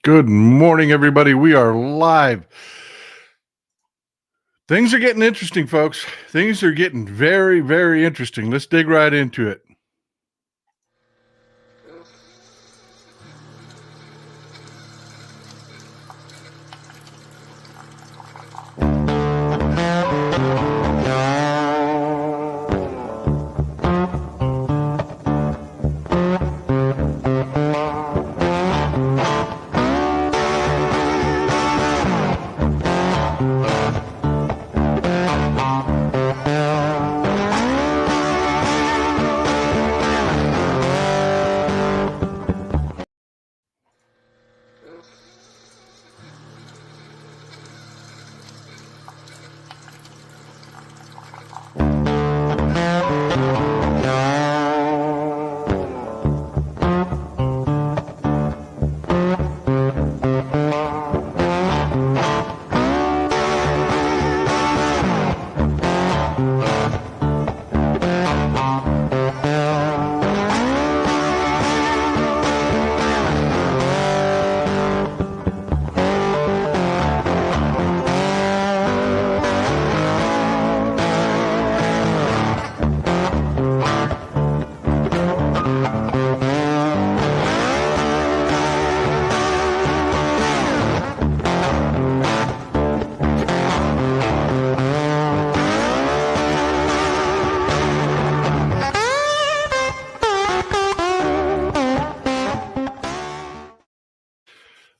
Good morning, everybody. We are live. Things are getting interesting, folks. Things are getting very, very interesting. Let's dig right into it.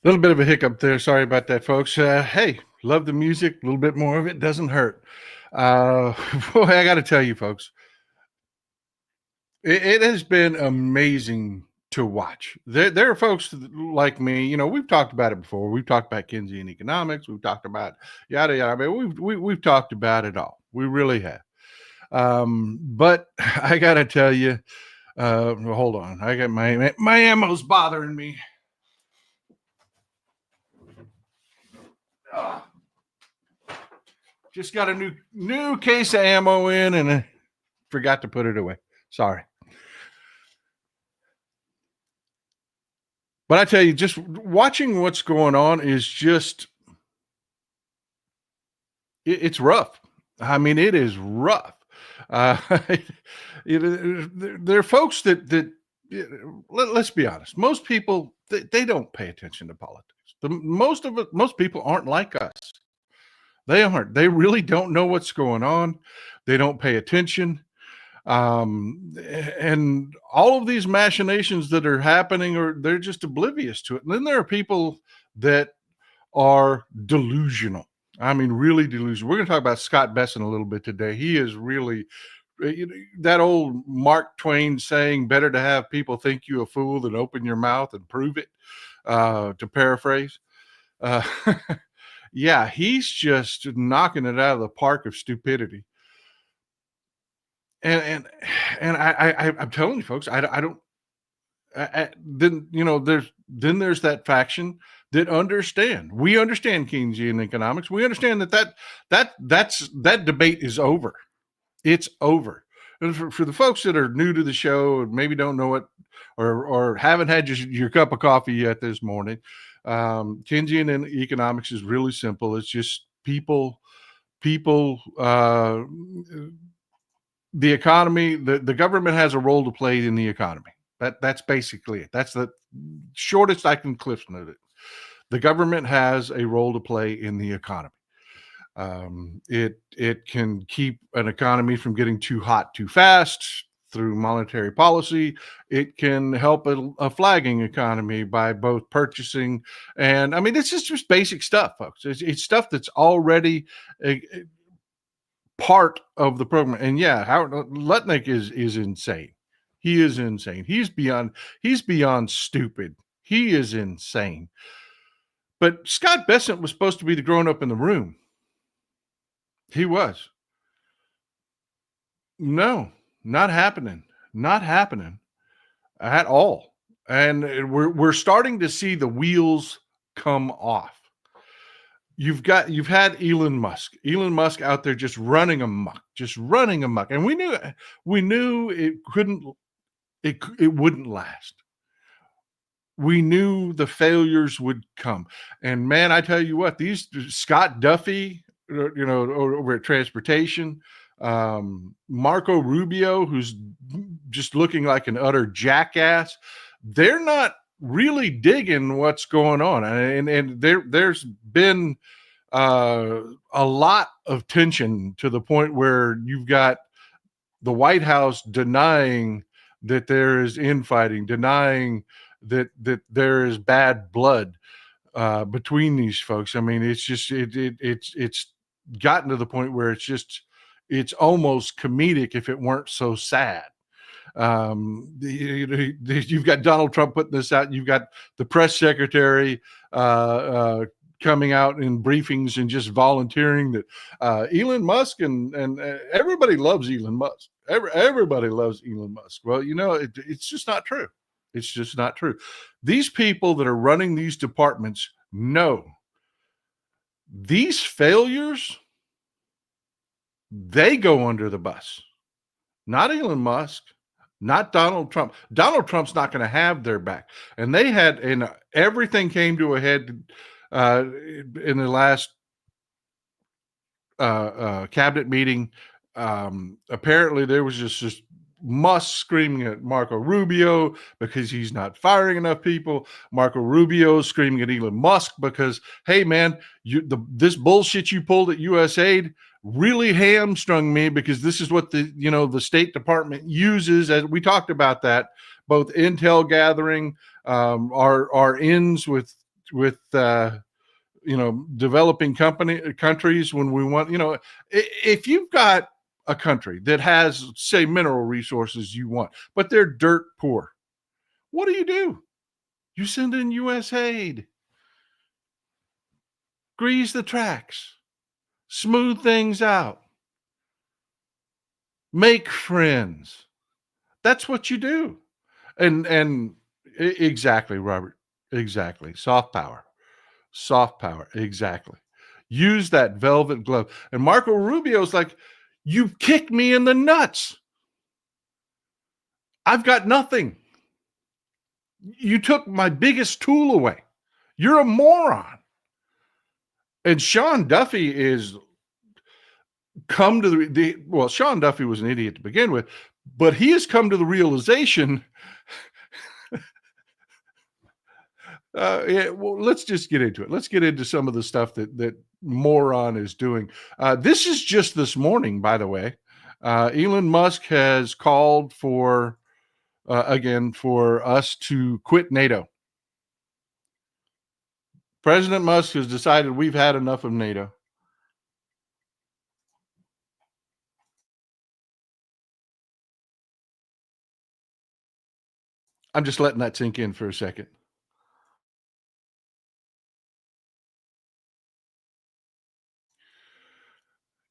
A little bit of a hiccup there. Sorry about that, folks. Hey, love the music. A little bit more of it doesn't hurt. Uh, Boy, I got to tell you, folks, it has been amazing to watch. There are folks like me. We've talked about it before. We've talked about Keynesian economics. We've talked about yada yada. I mean, we've talked about it all. We really have. But I got to tell you, well, hold on. I got my ammo's bothering me. Ah. Just got a new case of ammo in and forgot to put it away. Sorry. But I tell you, just watching what's going on is just it's rough. I mean, it is rough. Uh, there are folks that let's be honest. Most people they don't pay attention to politics. Most people aren't like us. They aren't. They really don't know what's going on. They don't pay attention. And all of these machinations that are happening, or they're just oblivious to it. And then there are people that are delusional. I mean, really delusional. We're going to talk about Scott Bessent a little bit today. He is really that old Mark Twain saying, "Better to have people think you a fool than open your mouth and prove it." To paraphrase, uh, yeah, he's just knocking it out of the park of stupidity. And I'm telling you, folks, I don't. Then there's that faction that understand. We understand Keynesian economics. We understand that debate is over. It's over. And for the folks that are new to the show and maybe don't know it or haven't had your cup of coffee yet this morning, Keynesian economics is really simple. It's just people the economy, the government has a role to play in the economy. That's basically it. That's the shortest I can cliff note it. The government has a role to play in the economy. It can keep an economy from getting too hot too fast through monetary policy. It can help a flagging economy by both purchasing and I mean this is just basic stuff, folks. It's stuff that's already part of the program. And yeah, Howard Lutnick is insane. He is insane. He's beyond stupid. He is insane. But Scott Bessent was supposed to be the grown up in the room. He was. No, not happening. Not happening at all. And we're starting to see the wheels come off. You've had Elon Musk out there just running amok. And we knew it wouldn't last. we knew the failures would come. And man, I tell you what, these Scott Duffy, over at transportation, Marco Rubio, who's just looking like an utter jackass, they're not really digging what's going on. And there's been a lot of tension to the point where you've got the White House denying that there is infighting, denying that there is bad blood between these folks. I mean, it's just it's gotten to the point where it's almost comedic if it weren't so sad. You've got Donald Trump putting this out. You've got the press secretary coming out in briefings and just volunteering that Elon Musk and everybody loves Elon Musk. Everybody loves Elon Musk. Well, it's just not true. It's just not true. These people that are running these departments know these failures, they go under the bus. Not Elon Musk, not Donald Trump. Donald Trump's not going to have their back. And everything came to a head in the last cabinet meeting. Apparently there was just Musk screaming at Marco Rubio because he's not firing enough people. Marco Rubio screaming at Elon Musk because, hey man, this bullshit you pulled at USAID really hamstrung me, because this is what the State Department uses. As we talked about that, both intel gathering, our ends with developing countries when we want, if you've got a country that has, say, mineral resources you want, but they're dirt poor, what do? You send in US aid, grease the tracks, smooth things out, make friends. That's what you do. And exactly, Robert. Exactly. Soft power. Exactly. Use that velvet glove. And Marco Rubio's like, you kicked me in the nuts. I've got nothing. You took my biggest tool away. You're a moron. And Sean Duffy is come to Sean Duffy was an idiot to begin with, but he has come to the realization. Let's just get into it. Let's get into some of the stuff that moron is doing. This is just this morning, by the way. Elon Musk has called for us to quit NATO. President Musk has decided we've had enough of NATO. I'm just letting that sink in for a second.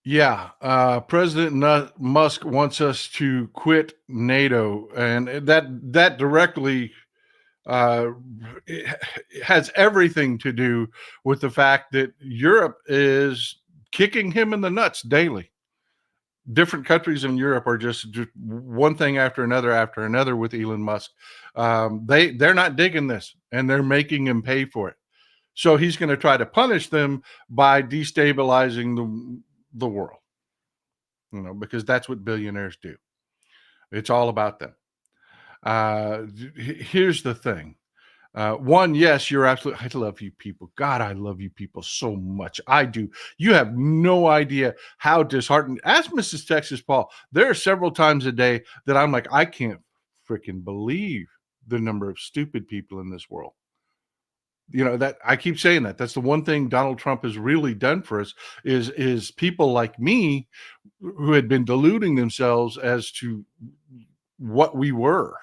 Yeah, President Musk wants us to quit NATO, and that directly has everything to do with the fact that Europe is kicking him in the nuts daily. Different countries in Europe are just one thing after another with Elon Musk. They're not digging this, and they're making him pay for it. So he's going to try to punish them by destabilizing the world, because that's what billionaires do. It's all about them. Here's the thing. One, yes, you're absolutely. I love you people. God, I love you people so much. I do. You have no idea how disheartened. Ask Mrs. Texas Paul. There are several times a day that I'm like, I can't freaking believe the number of stupid people in this world. That I keep saying that. That's the one thing Donald Trump has really done for us is people like me who had been deluding themselves as to what we were.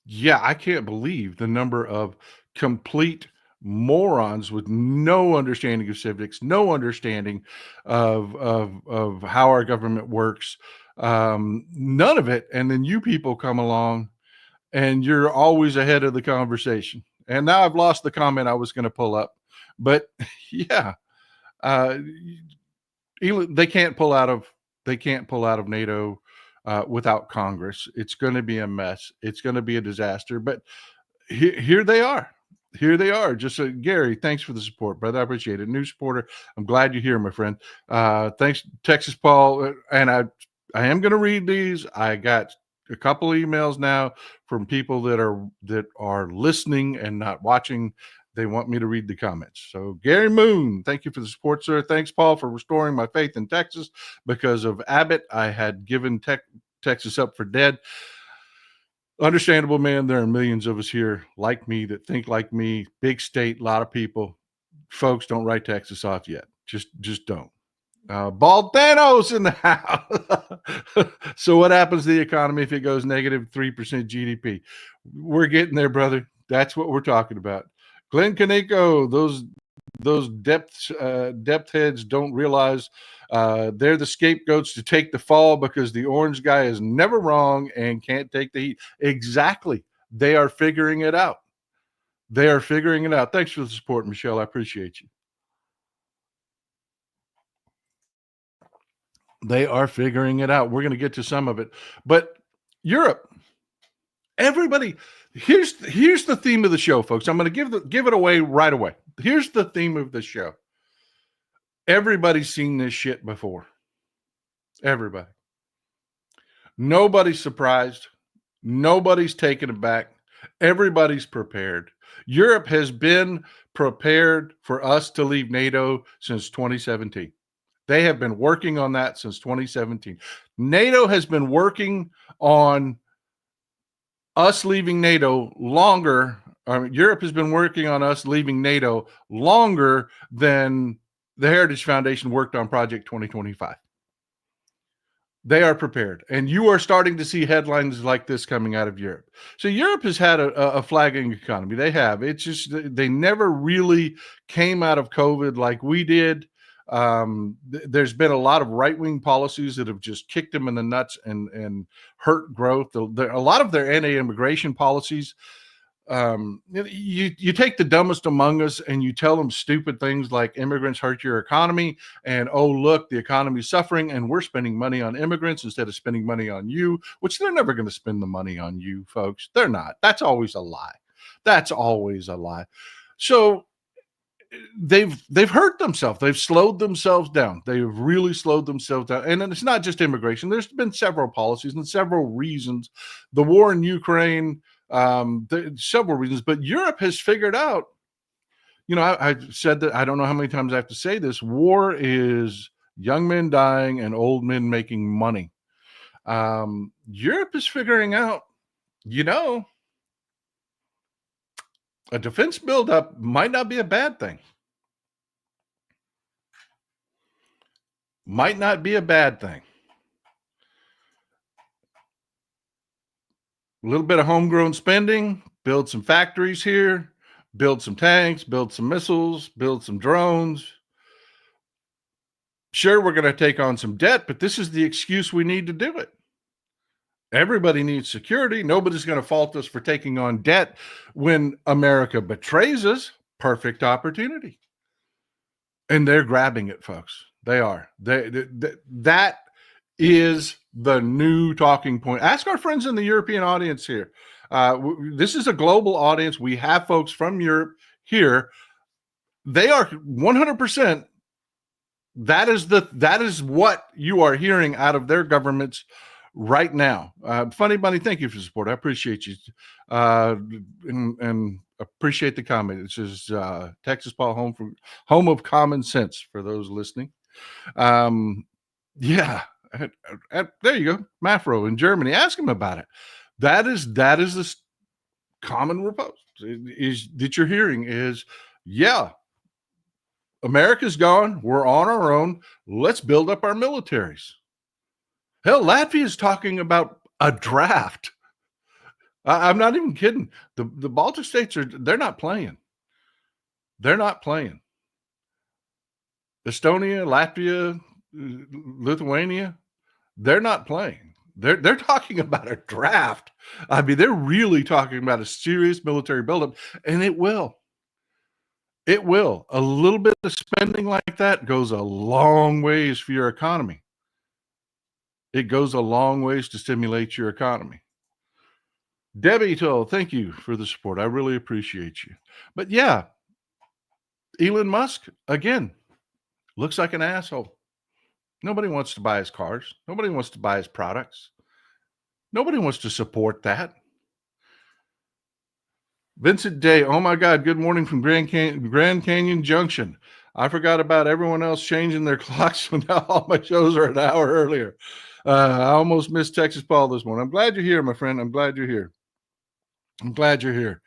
Yeah, I can't believe the number of complete morons with no understanding of civics, no understanding of how our government works, none of it. And then you people come along and you're always ahead of the conversation. And now I've lost the comment I was going to pull up, but yeah, they can't pull out of NATO. without Congress. It's going to be a mess. It's going to be a disaster. But here they are. Here they are. Just Gary, thanks for the support, brother. I appreciate it. New supporter. I'm glad you're here, my friend. Thanks, Texas Paul. And I am going to read these. I got a couple of emails now from people that are listening and not watching. They want me to read the comments. So Gary Moon, thank you for the support, sir. Thanks, Paul, for restoring my faith in Texas. Because of Abbott, I had given Texas up for dead. Understandable, man. There are millions of us here like me that think like me. Big state, a lot of people. Folks, don't write Texas off yet. Just don't. Bald Thanos in the house. So what happens to the economy if it goes negative 3% GDP? We're getting there, brother. That's what we're talking about. Glenn Kaneko, those depth heads don't realize they're the scapegoats to take the fall because the orange guy is never wrong and can't take the heat. Exactly. They are figuring it out. They are figuring it out. Thanks for the support, Michelle. I appreciate you. They are figuring it out. We're going to get to some of it. But Europe, everybody, here's the theme of the show, folks. I'm going to give it away right away. Here's the theme of the show. Everybody's seen this shit before. Everybody. Nobody's surprised. Nobody's taken aback. Everybody's prepared. Europe has been prepared for us to leave NATO since 2017. They have been working on that since 2017. NATO has been working on us leaving NATO longer. Europe has been working on us leaving NATO longer than the Heritage Foundation worked on Project 2025. They are prepared. And you are starting to see headlines like this coming out of Europe. So Europe has had a flagging economy. They have. It's just they never really came out of COVID like we did. There's been a lot of right-wing policies that have just kicked them in the nuts and hurt growth. A lot of their anti-immigration policies, you take the dumbest among us and you tell them stupid things like immigrants hurt your economy and, oh, look, the economy's suffering and we're spending money on immigrants instead of spending money on you, which they're never going to spend the money on you, folks. They're not. That's always a lie. That's always a lie. So they've hurt themselves. They've slowed themselves down. They've really slowed themselves down. And it's not just immigration. There's been several policies and several reasons. The war in Ukraine, several reasons. But Europe has figured out, I said that, I don't know how many times I have to say this, war is young men dying and old men making money. Europe is figuring out, a defense buildup might not be a bad thing. Might not be a bad thing. A little bit of homegrown spending, build some factories here, build some tanks, build some missiles, build some drones. Sure, we're going to take on some debt, but this is the excuse we need to do it. Everybody needs security. Nobody's going to fault us for taking on debt when America betrays us. Perfect opportunity. And they're grabbing it, folks. They are. That is the new talking point. Ask our friends in the European audience here. This is a global audience. We have folks from Europe here. They are 100%. That is what you are hearing out of their governments right now. Funny Bunny, thank you for the support. I appreciate you. And appreciate the comment. It says Texas Paul, home of common sense for those listening. Yeah. There you go. Mafro in Germany. Ask him about it. That is the common repose is that you're hearing is, yeah, America's gone. We're on our own. Let's build up our militaries. Hell, Latvia is talking about a draft. I'm not even kidding. The Baltic states they're not playing. They're not playing. Estonia, Latvia, Lithuania, they're not playing. They're talking about a draft. I mean, they're really talking about a serious military buildup, and it will. It will. A little bit of spending like that goes a long ways for your economy. It goes a long ways to stimulate your economy. Debbie told, thank you for the support. I really appreciate you. But yeah, Elon Musk, again, looks like an asshole. Nobody wants to buy his cars. Nobody wants to buy his products. Nobody wants to support that. Vincent Day, oh my God, good morning from Grand Canyon Junction. I forgot about everyone else changing their clocks, so now all my shows are an hour earlier. I almost missed Texas Paul this morning. I'm glad you're here, my friend. I'm glad you're here. I'm glad you're here.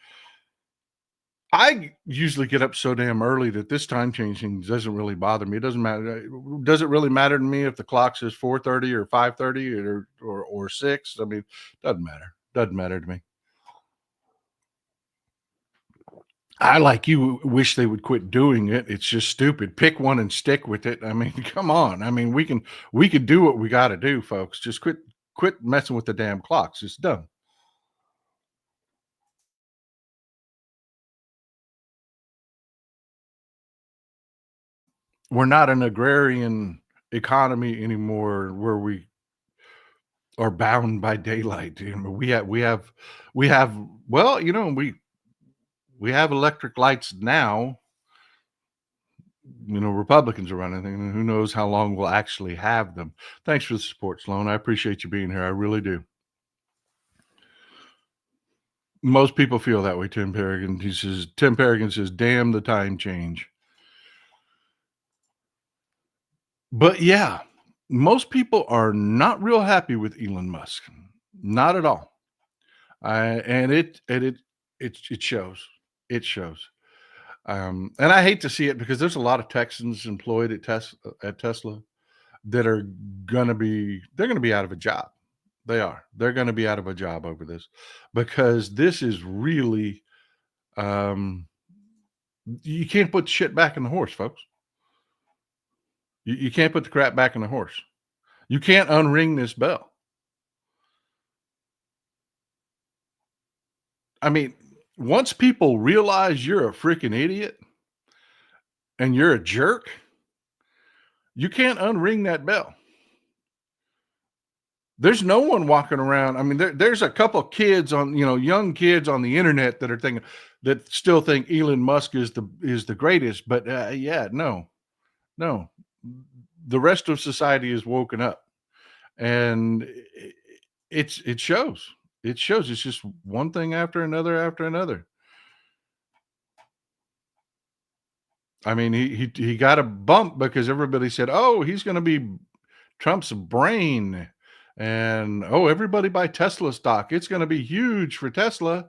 I usually get up so damn early that this time changing doesn't really bother me. It doesn't matter. Does it really matter to me if the clock says 4:30 or 5:30 or 6? I mean, doesn't matter. Doesn't matter to me. I, like you, wish they would quit doing it. It's just stupid. Pick one and stick with it. I mean, come on. I mean, we can do what we got to do, folks. Just quit messing with the damn clocks. It's dumb. We're not an agrarian economy anymore where we are bound by daylight. You know, we have well, you know, we have electric lights now. You know, Republicans are running, and who knows how long we'll actually have them. Thanks for the support, Sloan. I appreciate you being here. I really do. Most people feel that way. Tim Perrigan says, damn the time change. But yeah, most people are not real happy with Elon Musk. Not at all. And it shows. It shows. And I hate to see it because there's a lot of Texans employed at Tesla that are they're gonna be out of a job. They are. They're gonna be out of a job over this because this is really um you can't put shit back in the horse, folks. You can't put the crap back in the horse. You can't unring this bell. I mean, once people realize you're a freaking idiot and you're a jerk, you can't unring that bell. There's no one walking around. I mean, there's a couple kids on, young kids on the internet that still think Elon Musk is the greatest. But yeah, no, the rest of society is woken up, and it shows. It shows. It's just one thing after another after another. I mean, he got a bump because everybody said, "Oh, he's going to be Trump's brain," and everybody buy Tesla stock. It's going to be huge for Tesla.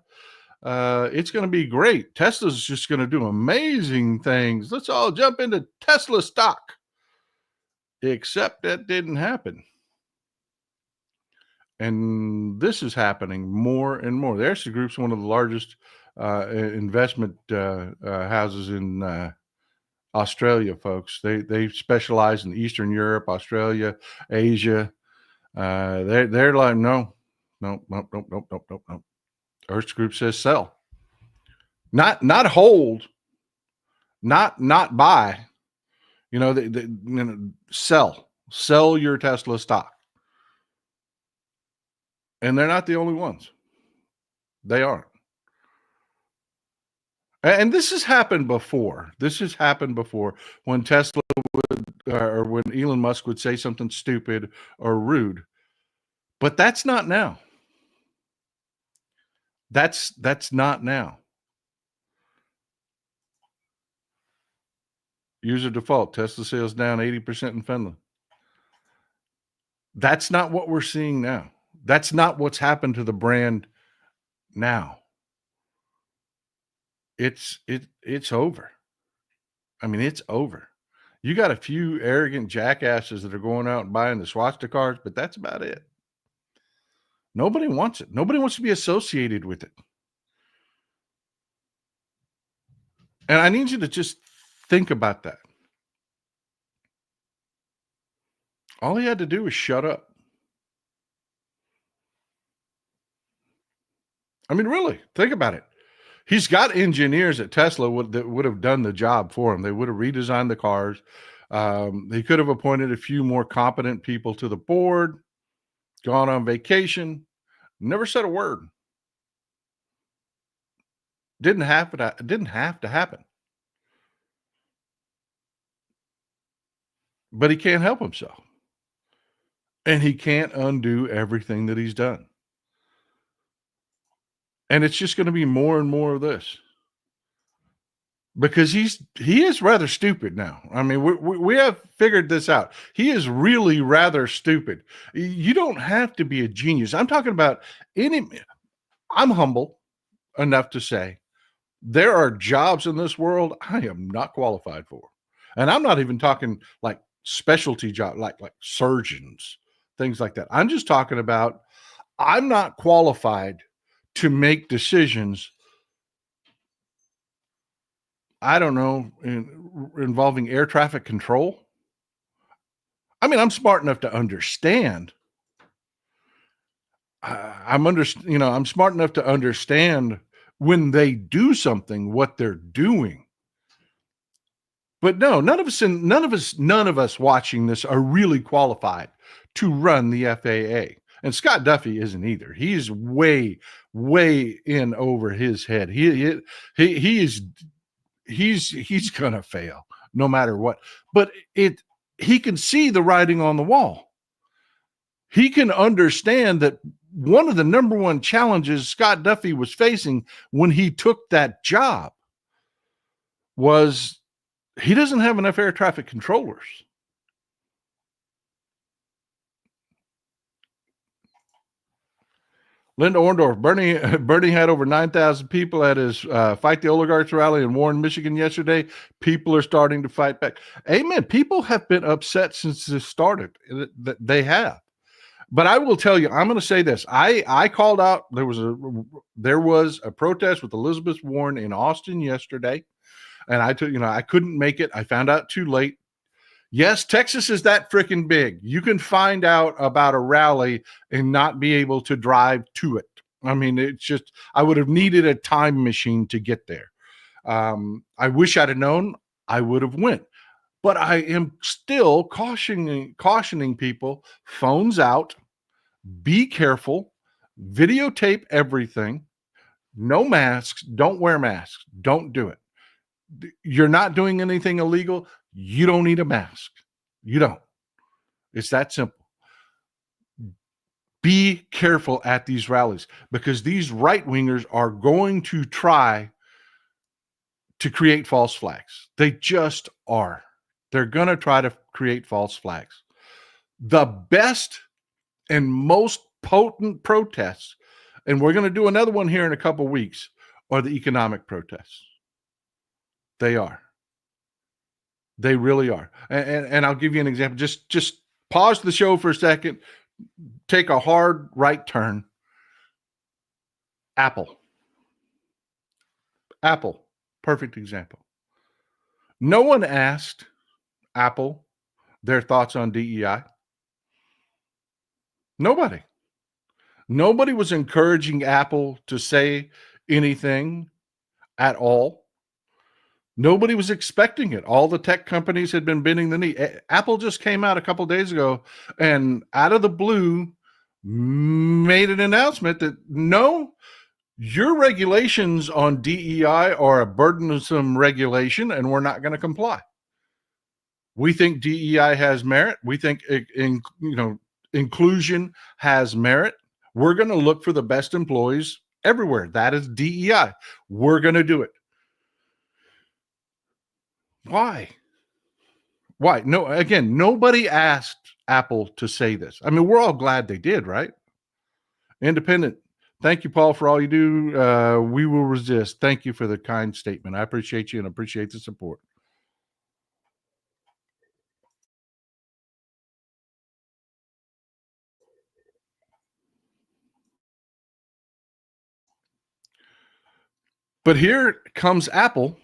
It's going to be great. Tesla's just going to do amazing things. Let's all jump into Tesla stock. Except that didn't happen. And this is happening more and more. The Erste Group's one of the largest investment houses in Australia, folks. They specialize in Eastern Europe, Australia, Asia. They're like, no. Erste Group says sell, not hold, not buy. Sell your Tesla stock. And they're not the only ones. They aren't. And this has happened before. This has happened before when Tesla would, or when Elon Musk would say something stupid or rude. But that's not now. That's not now. User default, Tesla sales down 80% in Finland. That's not what we're seeing now. That's not what's happened to the brand now. It's over. I mean, it's over. You got a few arrogant jackasses that are going out and buying the swastika cars, but that's about it. Nobody wants it. Nobody wants to be associated with it. And I need you to just think about that. All he had to do was shut up. I mean, really, think about it. He's got engineers at Tesla that would have done the job for him. They would have redesigned the cars. He could have appointed a few more competent people to the board. gone on vacation, never said a word. Didn't have to. Didn't have to happen. But he can't help himself, and he can't undo everything that he's done. And it's just going to be more and more of this because he is rather stupid now. I mean, we have figured this out. He is really rather stupid. You don't have to be a genius. I'm talking about any. I'm humble enough to say there are jobs in this world I am not qualified for, and I'm not even talking like specialty job, like surgeons, things like that. I'm just talking about I'm not qualified to make decisions. I don't know, involving air traffic control. I mean, I'm smart enough to understand. I'm smart enough to understand when they do something, what they're doing. But no, none of us watching this are really qualified to run the FAA. And Scott Duffy isn't either. He's way, way in over his head. He's gonna fail no matter what. But he can see the writing on the wall. He can understand that one of the number one challenges Scott Duffy was facing when he took that job was he doesn't have enough air traffic controllers. Linda Orndorff, Bernie had over 9,000 people at his Fight the Oligarchs rally in Warren, Michigan yesterday. People are starting to fight back. Amen. People have been upset since this started. They have. But I will tell you, I'm going to say this. I called out, there was a protest with Elizabeth Warren in Austin yesterday. And I couldn't make it. I found out too late. Yes, Texas is that freaking big. You can find out about a rally and not be able to drive to it. I mean, it's just, I would have needed a time machine to get there. I wish I'd have known. I would have went. But I am still cautioning people, phones out, be careful, videotape everything, no masks, don't wear masks, don't do it. You're not doing anything illegal. You don't need a mask. You don't. It's that simple. Be careful at these rallies because these right-wingers are going to try to create false flags. They just are. They're going to try to create false flags. The best and most potent protests, and we're going to do another one here in a couple of weeks, are the economic protests. They are. They really are. And I'll give you an example. Just pause the show for a second. Take a hard right turn. Apple. Perfect example. No one asked Apple their thoughts on DEI. Nobody was encouraging Apple to say anything at all. Nobody was expecting it. All the tech companies had been bending the knee. Apple just came out a couple of days ago and out of the blue made an announcement that no, your regulations on DEI are a burdensome regulation and we're not going to comply. We think DEI has merit. We think inclusion has merit. We're going to look for the best employees everywhere. That is DEI. We're going to do it. Why? No, again, nobody asked Apple to say this. I mean, we're all glad they did, right? Independent. Thank you, Paul, for all you do. We will resist. Thank you for the kind statement. I appreciate you and appreciate the support. But here comes Apple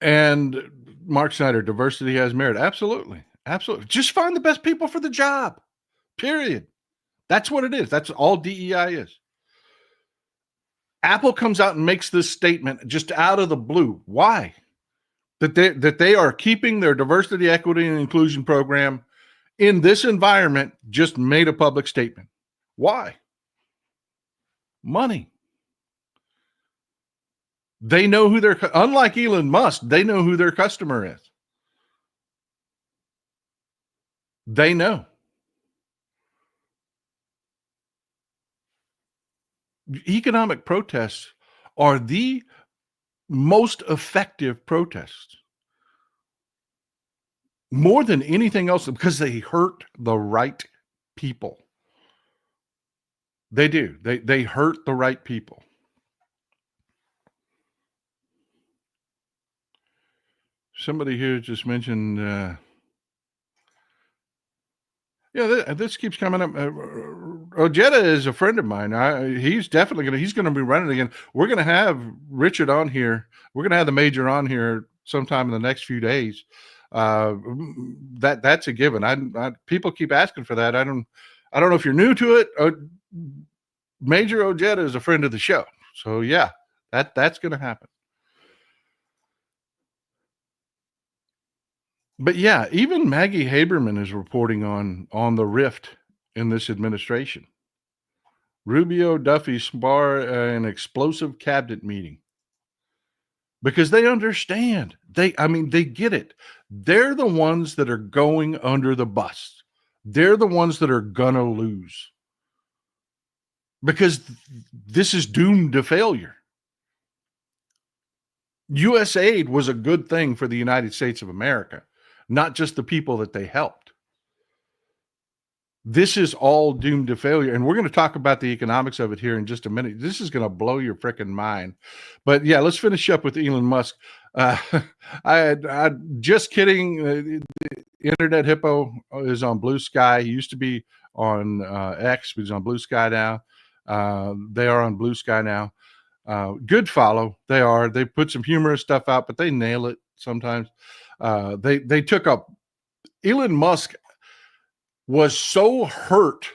and Mark Snyder, diversity has merit. Absolutely. Absolutely. Just find the best people for the job. Period. That's what it is. That's all DEI is. Apple comes out and makes this statement just out of the blue. Why? That they are keeping their diversity, equity, and inclusion program in this environment just made a public statement. Why? Money. They know who their, unlike Elon Musk, they know who their customer is. They know. Economic protests are the most effective protests, more than anything else, because they hurt the right people. They do. They hurt the right people. Somebody here just mentioned, this keeps coming up. Ojeda is a friend of mine. He's definitely he's going to be running again. We're going to have Richard on here. We're going to have the major on here sometime in the next few days. That's a given. People keep asking for that. I don't know if you're new to it. Major Ojeda is a friend of the show. So yeah, that's going to happen. But yeah, even Maggie Haberman is reporting on the rift in this administration. Rubio, Duffy spar an explosive cabinet meeting because they understand. They get it. They're the ones that are going under the bus. They're the ones that are gonna lose because this is doomed to failure. U.S. aid was a good thing for the United States of America, not just the people that they helped. This is all doomed to failure. And we're going to talk about the economics of it here in just a minute. This is going to blow your freaking mind. But yeah, let's finish up with Elon Musk. I just kidding. Internet Hippo is on Blue Sky. He used to be on X, but he's on Blue Sky now. They are on Blue Sky now. Good follow. They are. They put some humorous stuff out, but they nail it sometimes. They took up Elon Musk was so hurt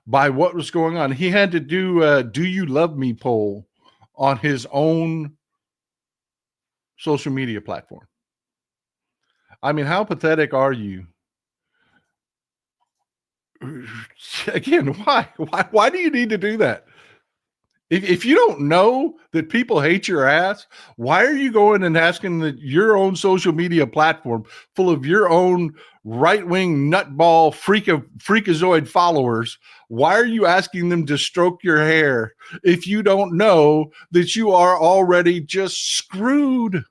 by what was going on. He had to do a "Do You Love Me" poll on his own social media platform. I mean, how pathetic are you? Again, why do you need to do that? If you don't know that people hate your ass, why are you going and asking your own social media platform full of your own right-wing nutball freakazoid followers? Why are you asking them to stroke your hair if you don't know that you are already just screwed?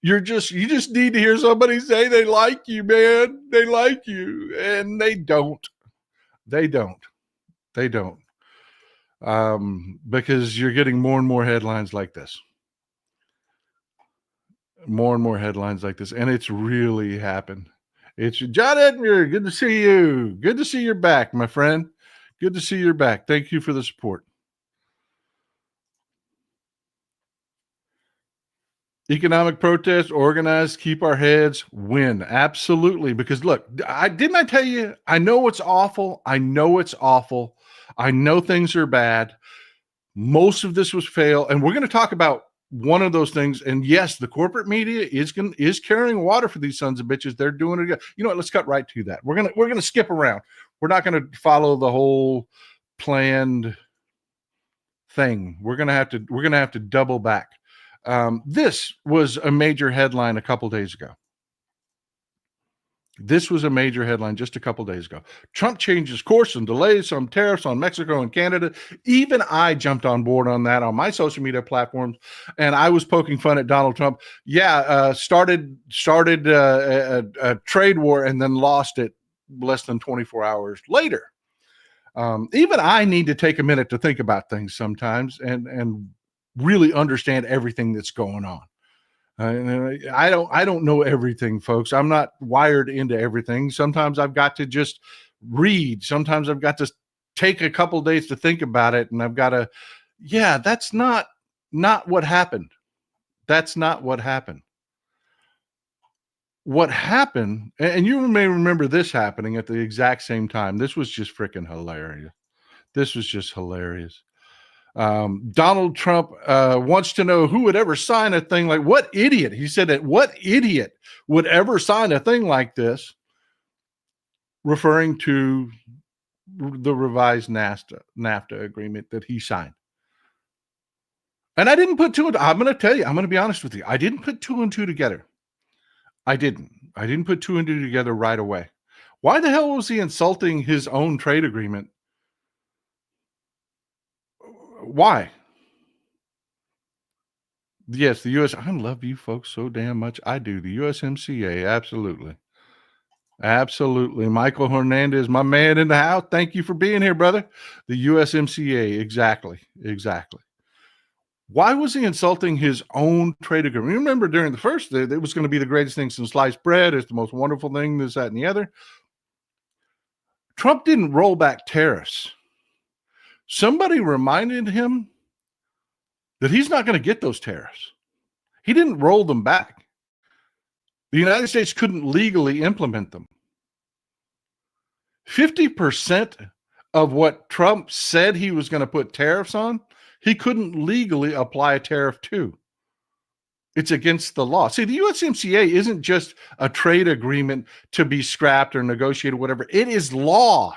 You just need to hear somebody say they like you, man. They like you, and they don't. They don't. Because you're getting more and more headlines like this. More and more headlines like this. And it's really happened. It's John Edmure. Good to see you. Good to see you're back, my friend. Good to see you're back. Thank you for the support. Economic protests, organized, keep our heads, win. Absolutely. Because look, didn't I tell you, I know it's awful. I know things are bad. Most of this was fail. And we're going to talk about one of those things. And yes, the corporate media is carrying water for these sons of bitches. They're doing it again. You know what? Let's cut right to that. We're going to skip around. We're not going to follow the whole planned thing. We're going to have to double back. This was a major headline a couple days ago. This was a major headline just a couple days ago. Trump changes course and delays some tariffs on Mexico and Canada. Even I jumped on board on that on my social media platforms, and I was poking fun at Donald Trump. Yeah, started a trade war and then lost it less than 24 hours later. Even I need to take a minute to think about things sometimes and really understand everything that's going on. I don't know everything, folks. I'm not wired into everything. Sometimes I've got to just read. Sometimes I've got to take a couple days to think about it, and I've got to, that's not what happened. That's not what happened. What happened, and you may remember this happening at the exact same time. This was just freaking hilarious. This was just hilarious. Donald Trump wants to know who would ever sign a thing like, what idiot? He said that what idiot would ever sign a thing like this? referring to the revised NAFTA agreement that he signed. And I didn't put two and I'm going to tell you, I'm going to be honest with you. I didn't put two and two together. I didn't put two and two together right away. Why the hell was he insulting his own trade agreement? Why? Yes, the US. I love you folks so damn much. I do. The USMCA, absolutely. Absolutely. Michael Hernandez, my man in the house. Thank you for being here, brother. The USMCA, exactly. Exactly. Why was he insulting his own trade agreement? You remember during the first, it was going to be the greatest thing since sliced bread. It's the most wonderful thing, this, that, and the other. Trump didn't roll back tariffs. Somebody reminded him that he's not going to get those tariffs. He didn't roll them back. The United States couldn't legally implement them. 50% of what Trump said he was going to put tariffs on, he couldn't legally apply a tariff to. It's against the law. See, the USMCA isn't just a trade agreement to be scrapped or negotiated, whatever. It is law.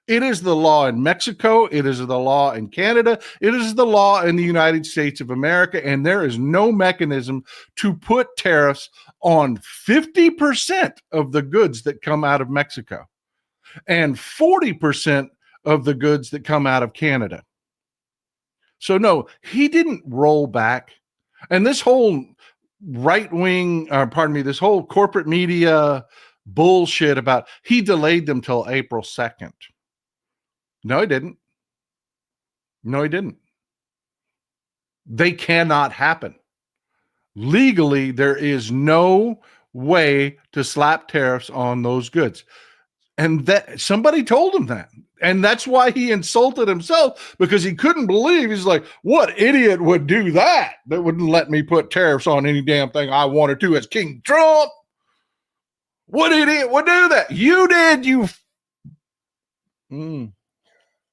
It is the law in Mexico. It is the law in Canada. It is the law in the United States of America. And there is no mechanism to put tariffs on 50% of the goods that come out of Mexico and 40% of the goods that come out of Canada. So no, he didn't roll back. And this whole this whole corporate media bullshit about he delayed them till April 2nd. No, he didn't. No, he didn't. They cannot happen. Legally, there is no way to slap tariffs on those goods. And that somebody told him that. And that's why he insulted himself, because he couldn't believe. He's like, what idiot would do that? That wouldn't let me put tariffs on any damn thing I wanted to as King Trump. What idiot would do that? You did, you.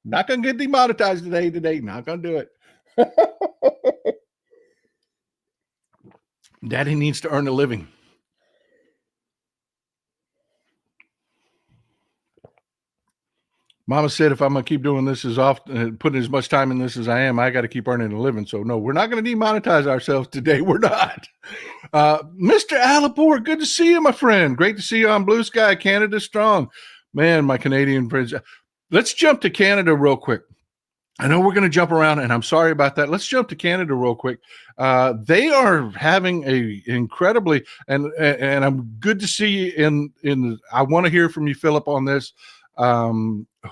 Not going to get demonetized today. Not going to do it. Daddy needs to earn a living. Mama said, if I'm going to keep doing this as often, putting as much time in this as I am, I got to keep earning a living. So no, we're not going to demonetize ourselves today. We're not. Mr. Alipore, good to see you, my friend. Great to see you on Blue Sky, Canada Strong. Man, my Canadian friends. Let's jump to Canada real quick. I know we're going to jump around, and I'm sorry about that. Let's jump to Canada real quick. They are having a incredibly, and I'm good to see you I want to hear from you, Philip, on this.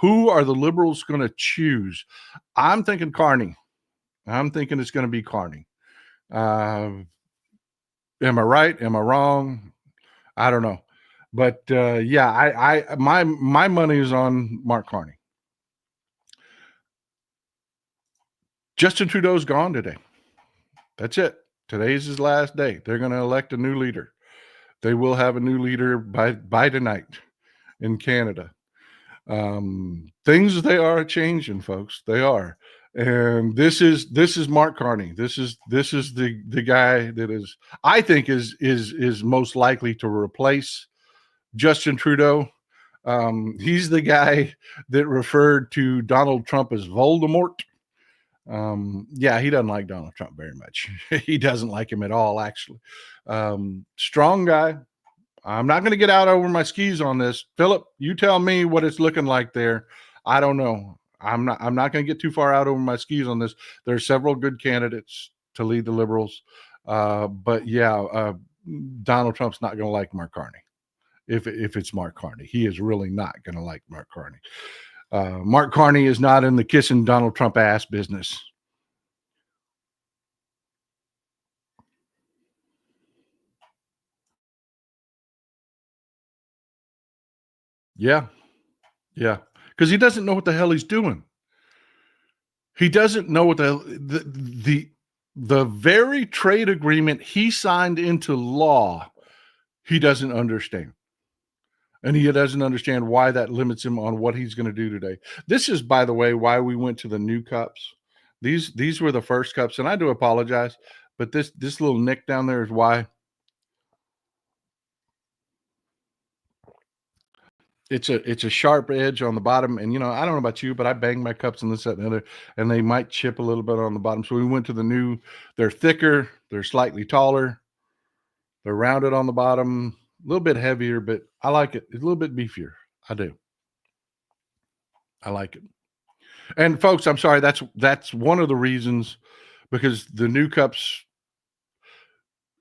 Who are the liberals going to choose? I'm thinking Carney. I'm thinking it's going to be Carney. Am I right? Am I wrong? I don't know. But my money is on Mark Carney. Justin Trudeau's gone today. That's it. Today's his last day. They're going to elect a new leader. They will have a new leader by tonight in Canada. Things, they are changing, folks. They are. And this is Mark Carney. This is the guy that is, I think, is most likely to replace Justin Trudeau. He's the guy that referred to Donald Trump as Voldemort. He doesn't like Donald Trump very much. He doesn't like him at all, actually. Strong guy. I'm not going to get out over my skis on this. Philip, you tell me what it's looking like there. I don't know. I'm not going to get too far out over my skis on this. There are several good candidates to lead the Liberals. Donald Trump's not going to like Mark Carney. If it's Mark Carney, he is really not going to like Mark Carney. Mark Carney is not in the kissing Donald Trump ass business. Yeah. Because he doesn't know what the hell he's doing. He doesn't know what the very trade agreement he signed into law, he doesn't understand. And he doesn't understand why that limits him on what he's going to do today. This is, by the way, why we went to the new cups. These were the first cups, and I do apologize, but this little nick down there is why. It's a sharp edge on the bottom, and I don't know about you, but I bang my cups and this, that, and the other, and they might chip a little bit on the bottom. So we went to the new. They're thicker, they're slightly taller, they're rounded on the bottom, a little bit heavier, but I like it. It's a little bit beefier. I do. I like it. And folks, I'm sorry. That's one of the reasons, because the new cups.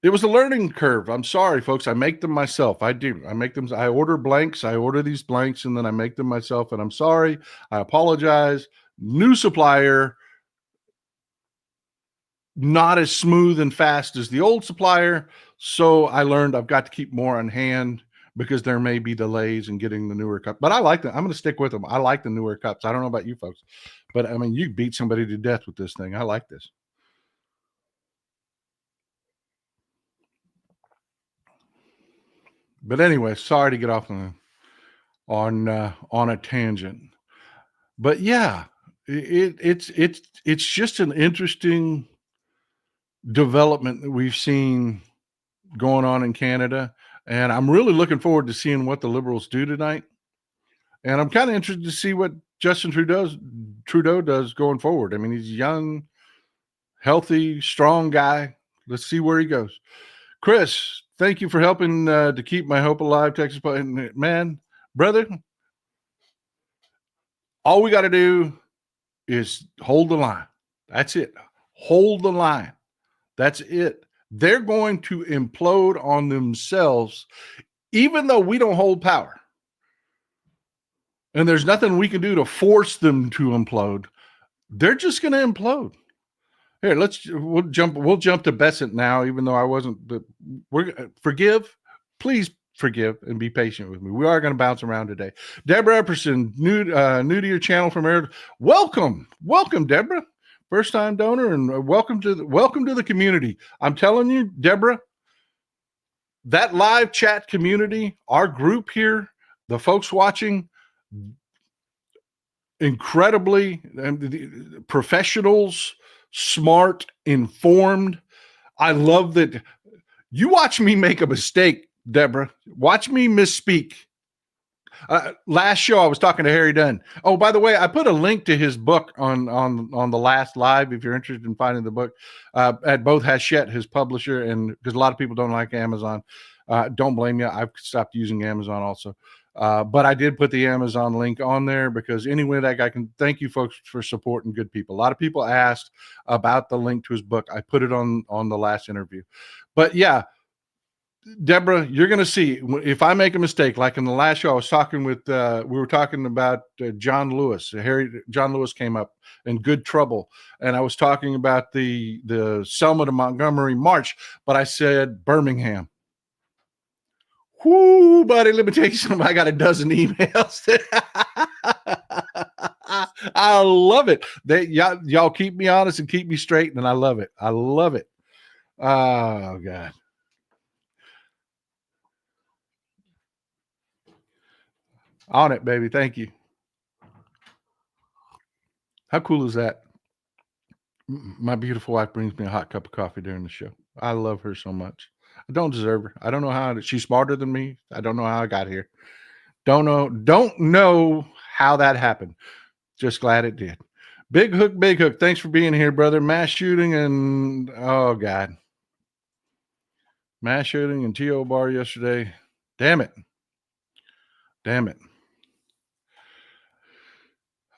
It was a learning curve. I'm sorry, folks. I make them myself. I do. I make them. I order blanks. I order these blanks, and then I make them myself. And I'm sorry. I apologize. New supplier, not as smooth and fast as the old supplier. So I learned I've got to keep more on hand, because there may be delays in getting the newer cup. But I like them. I'm going to stick with them. I like the newer cups. I don't know about you folks, but I mean, you beat somebody to death with this thing. I like this. But anyway, sorry to get off on a tangent. But yeah, it's just an interesting development that we've seen going on in Canada, and I'm really looking forward to seeing what the Liberals do tonight. And I'm kind of interested to see what Justin Trudeau does going forward. I mean, he's a young, healthy, strong guy. Let's see where he goes. Chris, thank you for helping to keep my hope alive, Texas. Man, brother, all we got to do is hold the line. That's it. Hold the line. That's it. They're going to implode on themselves, even though we don't hold power. And there's nothing we can do to force them to implode. They're just going to implode. Here, we'll jump to Bessent now, even though I wasn't. Please forgive and be patient with me. We are going to bounce around today. Deborah Epperson, new to your channel from Arizona. Welcome, Deborah, first time donor, and welcome to the community. I'm telling you, Deborah, that live chat community, our group here, the folks watching, incredibly professionals, smart, informed. I love that. You watch me make a mistake, Deborah. Watch me misspeak. Last show, I was talking to Harry Dunn. Oh, by the way, I put a link to his book on the last live, if you're interested in finding the book, at both Hachette, his publisher, and because a lot of people don't like Amazon. Don't blame you. I've stopped using Amazon also. But I did put the Amazon link on there, because anyway that I can thank you folks for supporting good people. A lot of people asked about the link to his book. I put it on the last interview. But yeah, Deborah, you're going to see if I make a mistake. Like in the last show, I was talking with, we were talking about John Lewis. John Lewis came up in Good Trouble. And I was talking about the Selma to Montgomery March, but I said Birmingham. Whoo, buddy, let me tell you something. I got a dozen emails. I love it. Y'all keep me honest and keep me straight, and I love it. I love it. Oh, God. On it, baby. Thank you. How cool is that? My beautiful wife brings me a hot cup of coffee during the show. I love her so much. I don't deserve her. I don't know how. She's smarter than me. I don't know how I got here. Don't know how that happened. Just glad it did. Big Hook. Thanks for being here, brother. Mass shooting and oh God. Mass shooting in T.O. Bar yesterday. Damn it.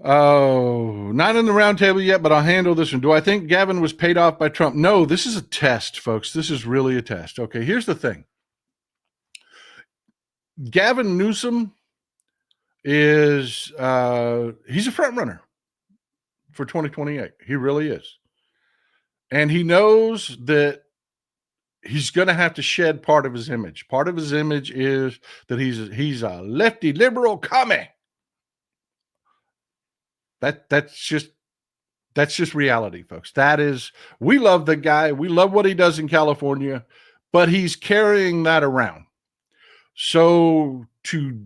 Oh, not in the round table yet, but I'll handle this one. Do I think Gavin was paid off by Trump? No, this is a test, folks. This is really a test. Okay, here's the thing. Gavin Newsom is he's a front runner for 2028. He really is. And he knows that he's going to have to shed part of his image. Part of his image is that he's a lefty liberal commie. That's just reality, folks. We love the guy. We love what he does in California, but he's carrying that around. So to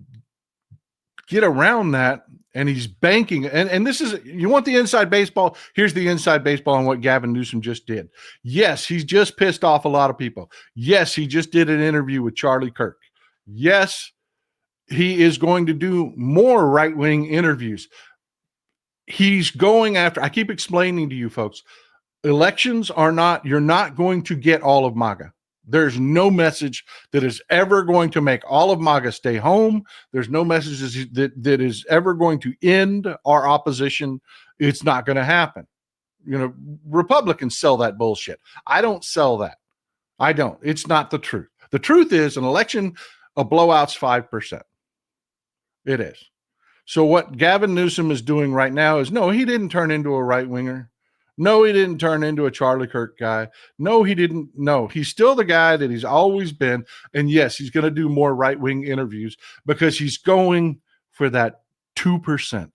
get around that, and he's banking, and this is, you want the inside baseball? Here's the inside baseball on what Gavin Newsom just did. Yes, he's just pissed off a lot of people. Yes, he just did an interview with Charlie Kirk. Yes, he is going to do more right-wing interviews. He's going after, I keep explaining to you folks, elections are not, you're not going to get all of MAGA. There's no message that is ever going to make all of MAGA stay home. There's no message that is ever going to end our opposition. It's not going to happen. You know, Republicans sell that bullshit. I don't sell that. I don't. It's not the truth. The truth is an election, a blowout's 5%. It is. So what Gavin Newsom is doing right now is, no, he didn't turn into a right-winger. No, he didn't turn into a Charlie Kirk guy. No, he didn't. No, he's still the guy that he's always been. And yes, he's going to do more right-wing interviews because he's going for that 2%.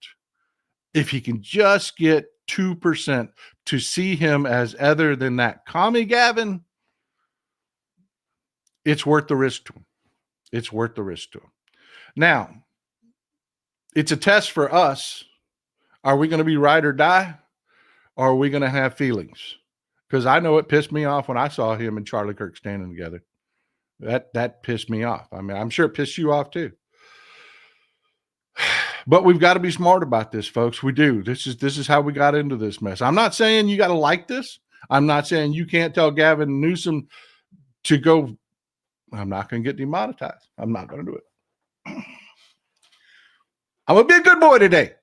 If he can just get 2% to see him as other than that commie Gavin, it's worth the risk to him. It's worth the risk to him. Now, it's a test for us. Are we going to be ride or die? Or are we going to have feelings? Because I know it pissed me off when I saw him and Charlie Kirk standing together. That pissed me off. I mean, I'm sure it pissed you off too. But we've got to be smart about this, folks. We do. This is how we got into this mess. I'm not saying you got to like this. I'm not saying you can't tell Gavin Newsom to go. I'm not going to get demonetized. I'm not going to do it. I'm going to be a good boy today.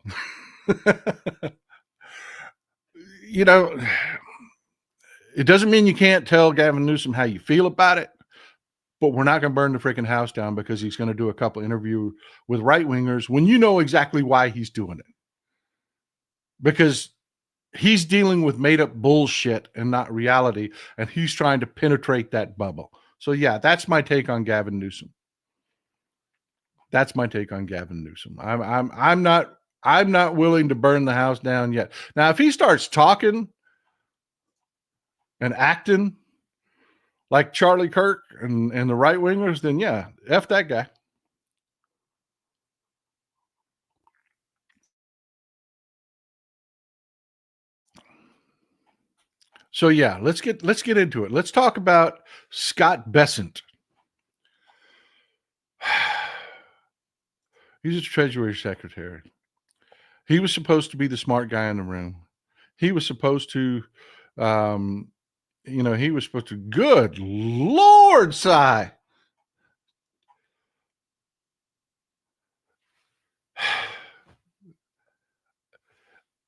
You know, it doesn't mean you can't tell Gavin Newsom how you feel about it, but we're not going to burn the freaking house down because he's going to do a couple interviews with right-wingers when you know exactly why he's doing it. Because he's dealing with made-up bullshit and not reality, and he's trying to penetrate that bubble. So yeah, that's my take on Gavin Newsom. That's my take on Gavin Newsom. I'm not willing to burn the house down yet. Now, if he starts talking and acting like Charlie Kirk and the right wingers, then yeah, F that guy. So yeah, let's get into it. Let's talk about Scott Bessent. He's a Treasury Secretary. He was supposed to be the smart guy in the room. He was supposed to, he was supposed to, good Lord, sigh.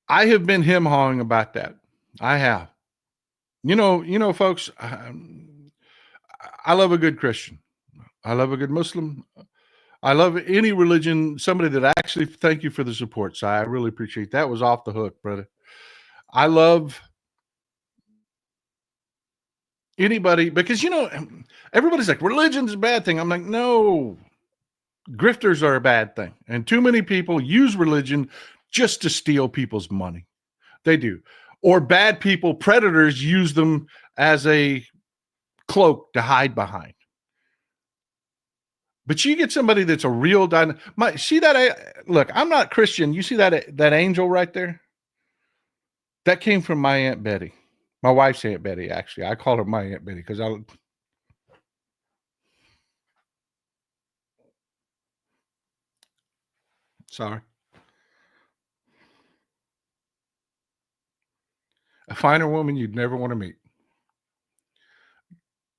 I have been him-hawing about that. I have. You know, folks, I love a good Christian. I love a good Muslim. I love any religion, somebody that actually, thank you for the support, Si. I really appreciate that. Was off the hook, brother. I love anybody because, everybody's like, religion's a bad thing. I'm like, no, grifters are a bad thing. And too many people use religion just to steal people's money. They do. Or bad people, predators, use them as a cloak to hide behind. But you get somebody that's a real see that? Look, I'm not Christian. You see that angel right there? That came from my Aunt Betty. My wife's Aunt Betty, actually. I call her my Aunt Betty because sorry. A finer woman you'd never want to meet.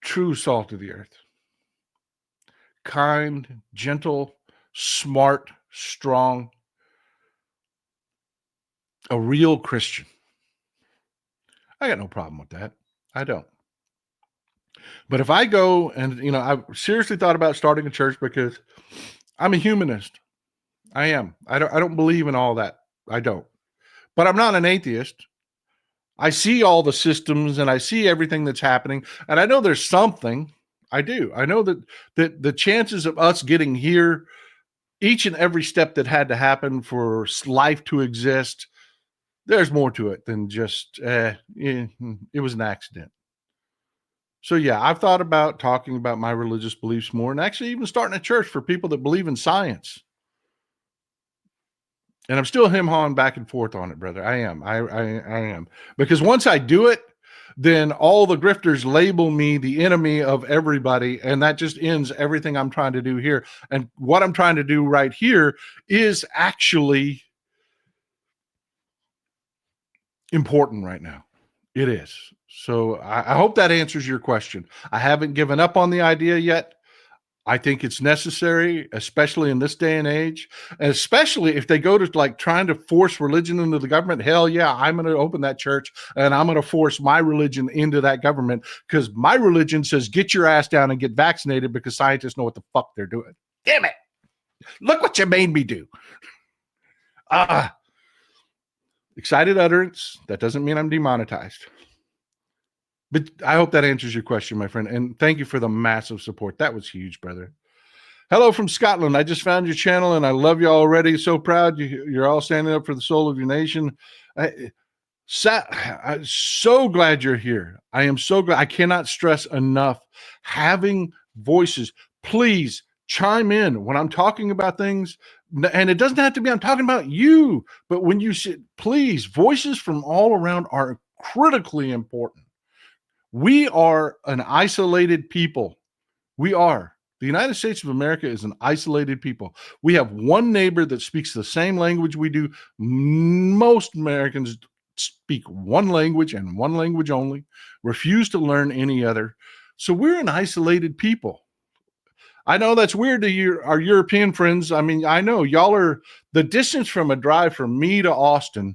True salt of the earth. Kind, gentle, smart, strong. A real Christian. I got no problem with that. I don't. But if I go and, I've seriously thought about starting a church because I'm a humanist. I am. I don't believe in all that. I don't. But I'm not an atheist. I see all the systems and I see everything that's happening. And I know there's something. I do. I know that the chances of us getting here, each and every step that had to happen for life to exist, there's more to it than just, it was an accident. So yeah, I've thought about talking about my religious beliefs more and actually even starting a church for people that believe in science. And I'm still him-hawing back and forth on it, brother. I am. I am. Because once I do it, then all the grifters label me the enemy of everybody, and that just ends everything I'm trying to do here. And what I'm trying to do right here is actually important right now. It is. So I hope that answers your question. I haven't given up on the idea yet. I think it's necessary, especially in this day and age, and especially if they go to like trying to force religion into the government. Hell yeah, I'm going to open that church and I'm going to force my religion into that government, because my religion says get your ass down and get vaccinated because scientists know what the fuck they're doing. Damn it. Look what you made me do. Excited utterance. That doesn't mean I'm demonetized. But I hope that answers your question, my friend. And thank you for the massive support. That was huge, brother. Hello from Scotland. I just found your channel and I love you already. So proud. You're all standing up for the soul of your nation. I'm so glad you're here. I am so glad. I cannot stress enough having voices. Please chime in when I'm talking about things. And it doesn't have to be I'm talking about you, but when you say, please, voices from all around are critically important. We are an isolated people. We are. The United States of America is an isolated people. We have one neighbor that speaks the same language we do. Most Americans speak one language and one language only, refuse to learn any other. So we're an isolated people. I know that's weird to our European friends. I mean, I know y'all are the distance from a drive from me to Austin.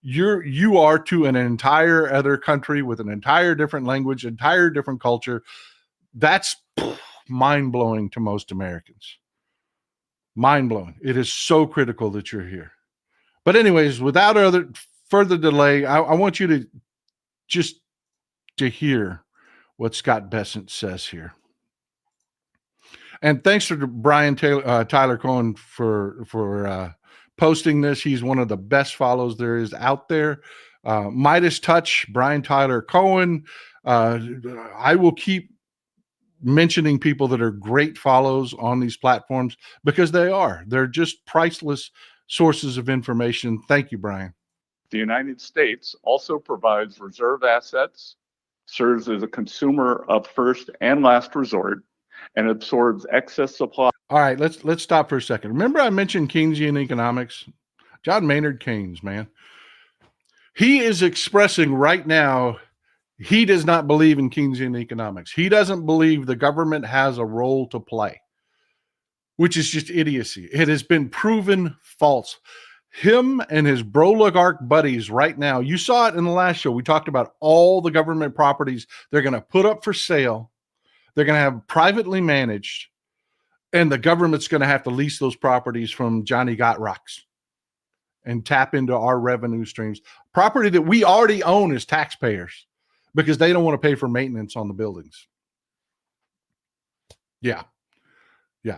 You are to an entire other country with an entire different language, entire different culture. That's mind-blowing to most Americans. Mind-blowing. It is so critical that you're here. But anyways, without further delay, I want you to just to hear what Scott Bessent says here. And thanks to Brian Tyler Cohen for posting this. He's one of the best follows there is out there. Midas Touch, Brian Tyler Cohen. I will keep mentioning people that are great follows on these platforms because they're just priceless sources of information. Thank you, Brian. The United States also provides reserve assets, serves as a consumer of first and last resort, and absorbs excess supply. All right, let's stop for a second. Remember I mentioned Keynesian economics? John Maynard Keynes, man. He is expressing right now he does not believe in Keynesian economics. He doesn't believe the government has a role to play, which is just idiocy. It has been proven false. Him and his broligarch buddies right now, you saw it in the last show. We talked about all the government properties they're going to put up for sale. They're going to have privately managed, and the government's going to have to lease those properties from Johnny Got Rocks and tap into our revenue streams. Property that we already own as taxpayers because they don't want to pay for maintenance on the buildings. Yeah.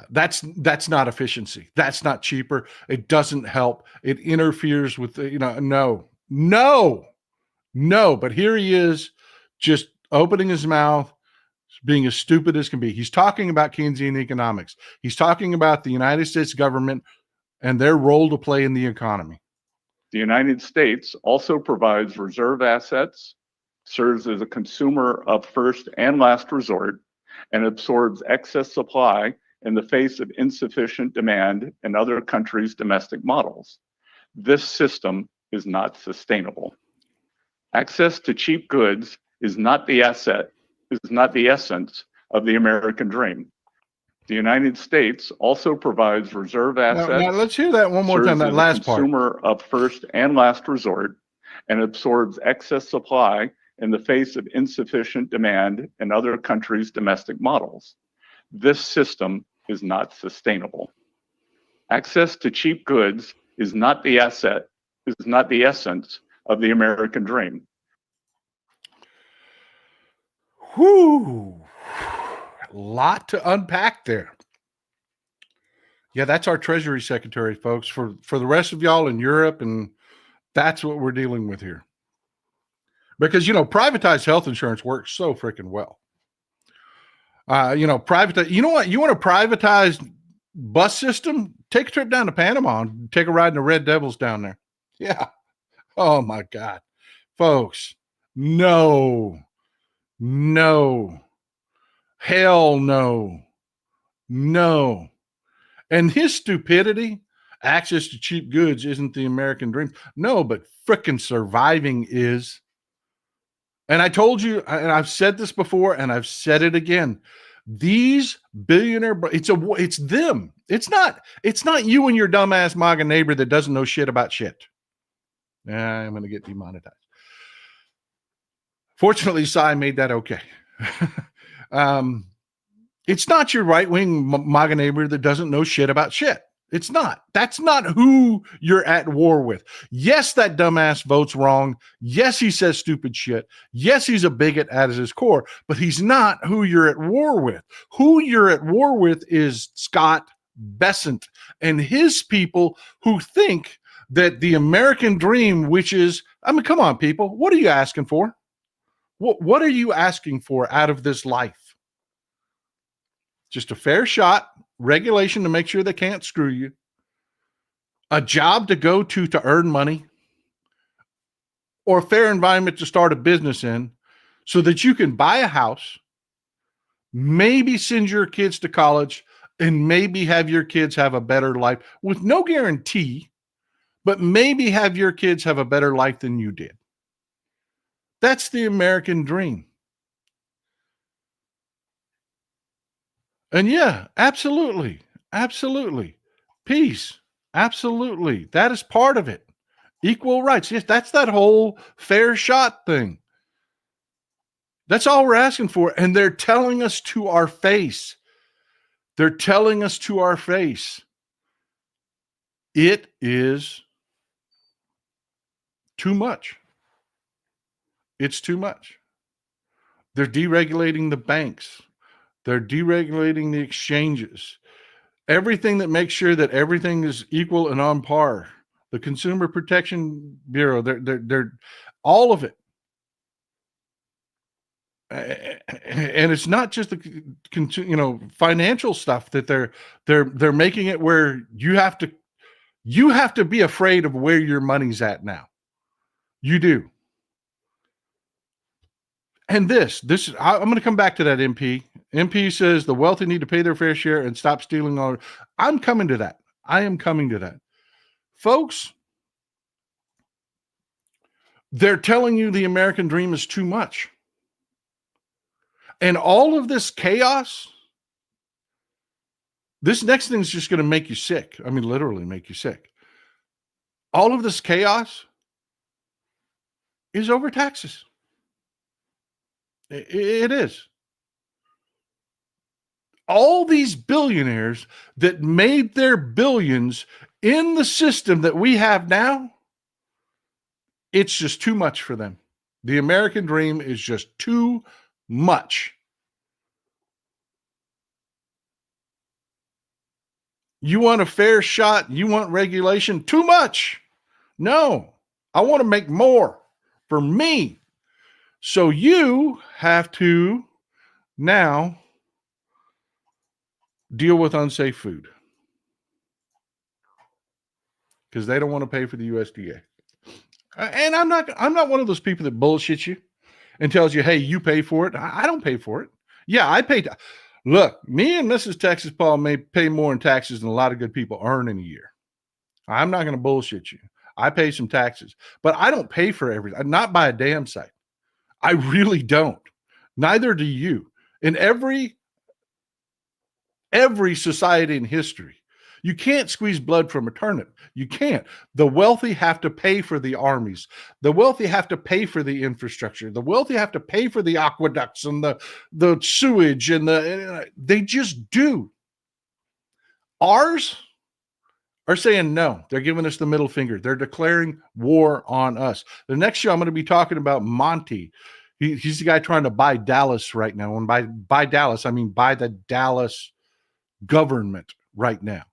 That's not efficiency. That's not cheaper. It doesn't help. It interferes with, no. But here he is just opening his mouth, being as stupid as can be. He's talking about Keynesian economics. He's talking about the United States government and their role to play in the economy. The United States also provides reserve assets, serves as a consumer of first and last resort, and absorbs excess supply in the face of insufficient demand in other countries' domestic models. This system is not sustainable. Access to cheap goods is not the essence of the American dream. The United States also provides reserve assets. Now let's hear that one more time, that last part. Consumer of first and last resort, and absorbs excess supply in the face of insufficient demand in other countries' domestic models. This system is not sustainable. Access to cheap goods is not the essence of the American dream. Whew. A lot to unpack there. Yeah, that's our Treasury Secretary, folks, for the rest of y'all in Europe, and that's what we're dealing with here. Because, privatized health insurance works so freaking well. You know what? You want a privatized bus system? Take a trip down to Panama and take a ride in the Red Devils down there. Yeah. Oh my God, folks, No, no, hell no, no. And his stupidity, access to cheap goods isn't the American dream. No, but frickin' surviving is. And I told you, and I've said this before, and I've said it again. These billionaire, it's them. It's not you and your dumbass MAGA neighbor that doesn't know shit about shit. I'm going to get demonetized. Fortunately, Cy made that okay. It's not your right-wing MAGA neighbor that doesn't know shit about shit. It's not. That's not who you're at war with. Yes, that dumbass votes wrong. Yes, he says stupid shit. Yes, he's a bigot at his core, but he's not who you're at war with. Who you're at war with is Scott Bessent and his people who think that the American dream, which is, I mean, come on, people, what are you asking for? What are you asking for out of this life? Just a fair shot, regulation to make sure they can't screw you, a job to go to earn money, or a fair environment to start a business in so that you can buy a house, maybe send your kids to college, and maybe have your kids have a better life with no guarantee, but maybe have your kids have a better life than you did. That's the American dream. And yeah, absolutely. Absolutely. Peace. Absolutely. That is part of it. Equal rights. Yes, that's that whole fair shot thing. That's all we're asking for. And they're telling us to our face. They're telling us to our face. It is too much. It's too much. They're deregulating the banks. They're deregulating the exchanges. Everything that makes sure that everything is equal and on par. The Consumer Protection Bureau, they're all of it. And it's not just the financial stuff that they're making it where you have to be afraid of where your money's at now. You do. And I'm going to come back to that MP. MP says the wealthy need to pay their fair share and stop stealing all. I'm coming to that. I am coming to that. Folks, they're telling you the American dream is too much. And all of this chaos, this next thing is just going to make you sick. I mean, literally make you sick. All of this chaos is over taxes. It is. All these billionaires that made their billions in the system that we have now, it's just too much for them. The American dream is just too much. You want a fair shot? You want regulation? Too much. No, I want to make more for me. So you have to now deal with unsafe food because they don't want to pay for the USDA. And I'm not one of those people that bullshits you and tells you, hey, you pay for it. I don't pay for it. Yeah, I pay. Look, me and Mrs. Texas Paul may pay more in taxes than a lot of good people earn in a year. I'm not going to bullshit you. I pay some taxes, but I don't pay for everything. Not by a damn sight. I really don't. Neither do you. In every society in history, you can't squeeze blood from a turnip. You can't. The wealthy have to pay for the armies. The wealthy have to pay for the infrastructure. The wealthy have to pay for the aqueducts and the sewage and they just do. Ours are saying no. They're giving us the middle finger. They're declaring war on us. The next show I'm going to be talking about Monty. He's the guy trying to buy Dallas right now. And by Dallas, I mean buy the Dallas government right now.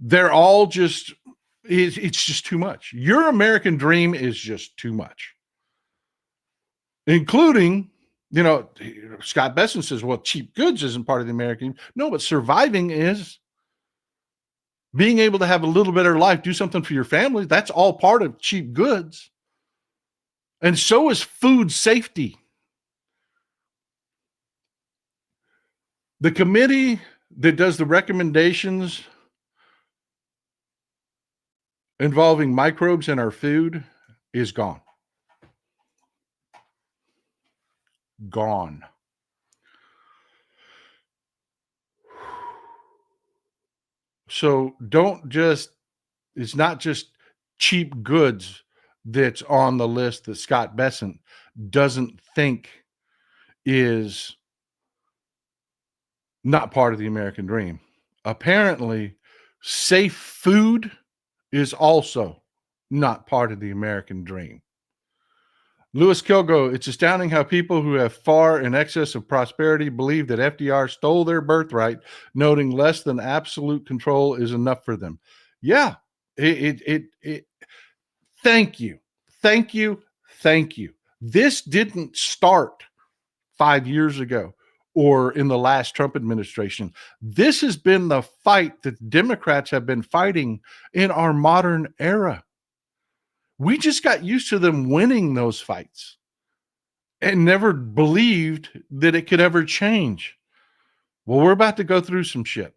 They're all just, it's just too much. Your American dream is just too much. Including, Scott Bessent says, well, cheap goods isn't part of the American. No, but surviving is. Being able to have a little better life, do something for your family, that's all part of cheap goods. And so is food safety. The committee that does the recommendations involving microbes in our food is gone. Gone. So it's not just cheap goods that's on the list that Scott Bessent doesn't think is not part of the American dream. Apparently, safe food is also not part of the American dream. Louis Kilgo, it's astounding how people who have far in excess of prosperity believe that FDR stole their birthright, noting less than absolute control is enough for them. Yeah, thank you. Thank you. Thank you. This didn't start 5 years ago or in the last Trump administration. This has been the fight that Democrats have been fighting in our modern era. We just got used to them winning those fights and never believed that it could ever change. Well, we're about to go through some shit.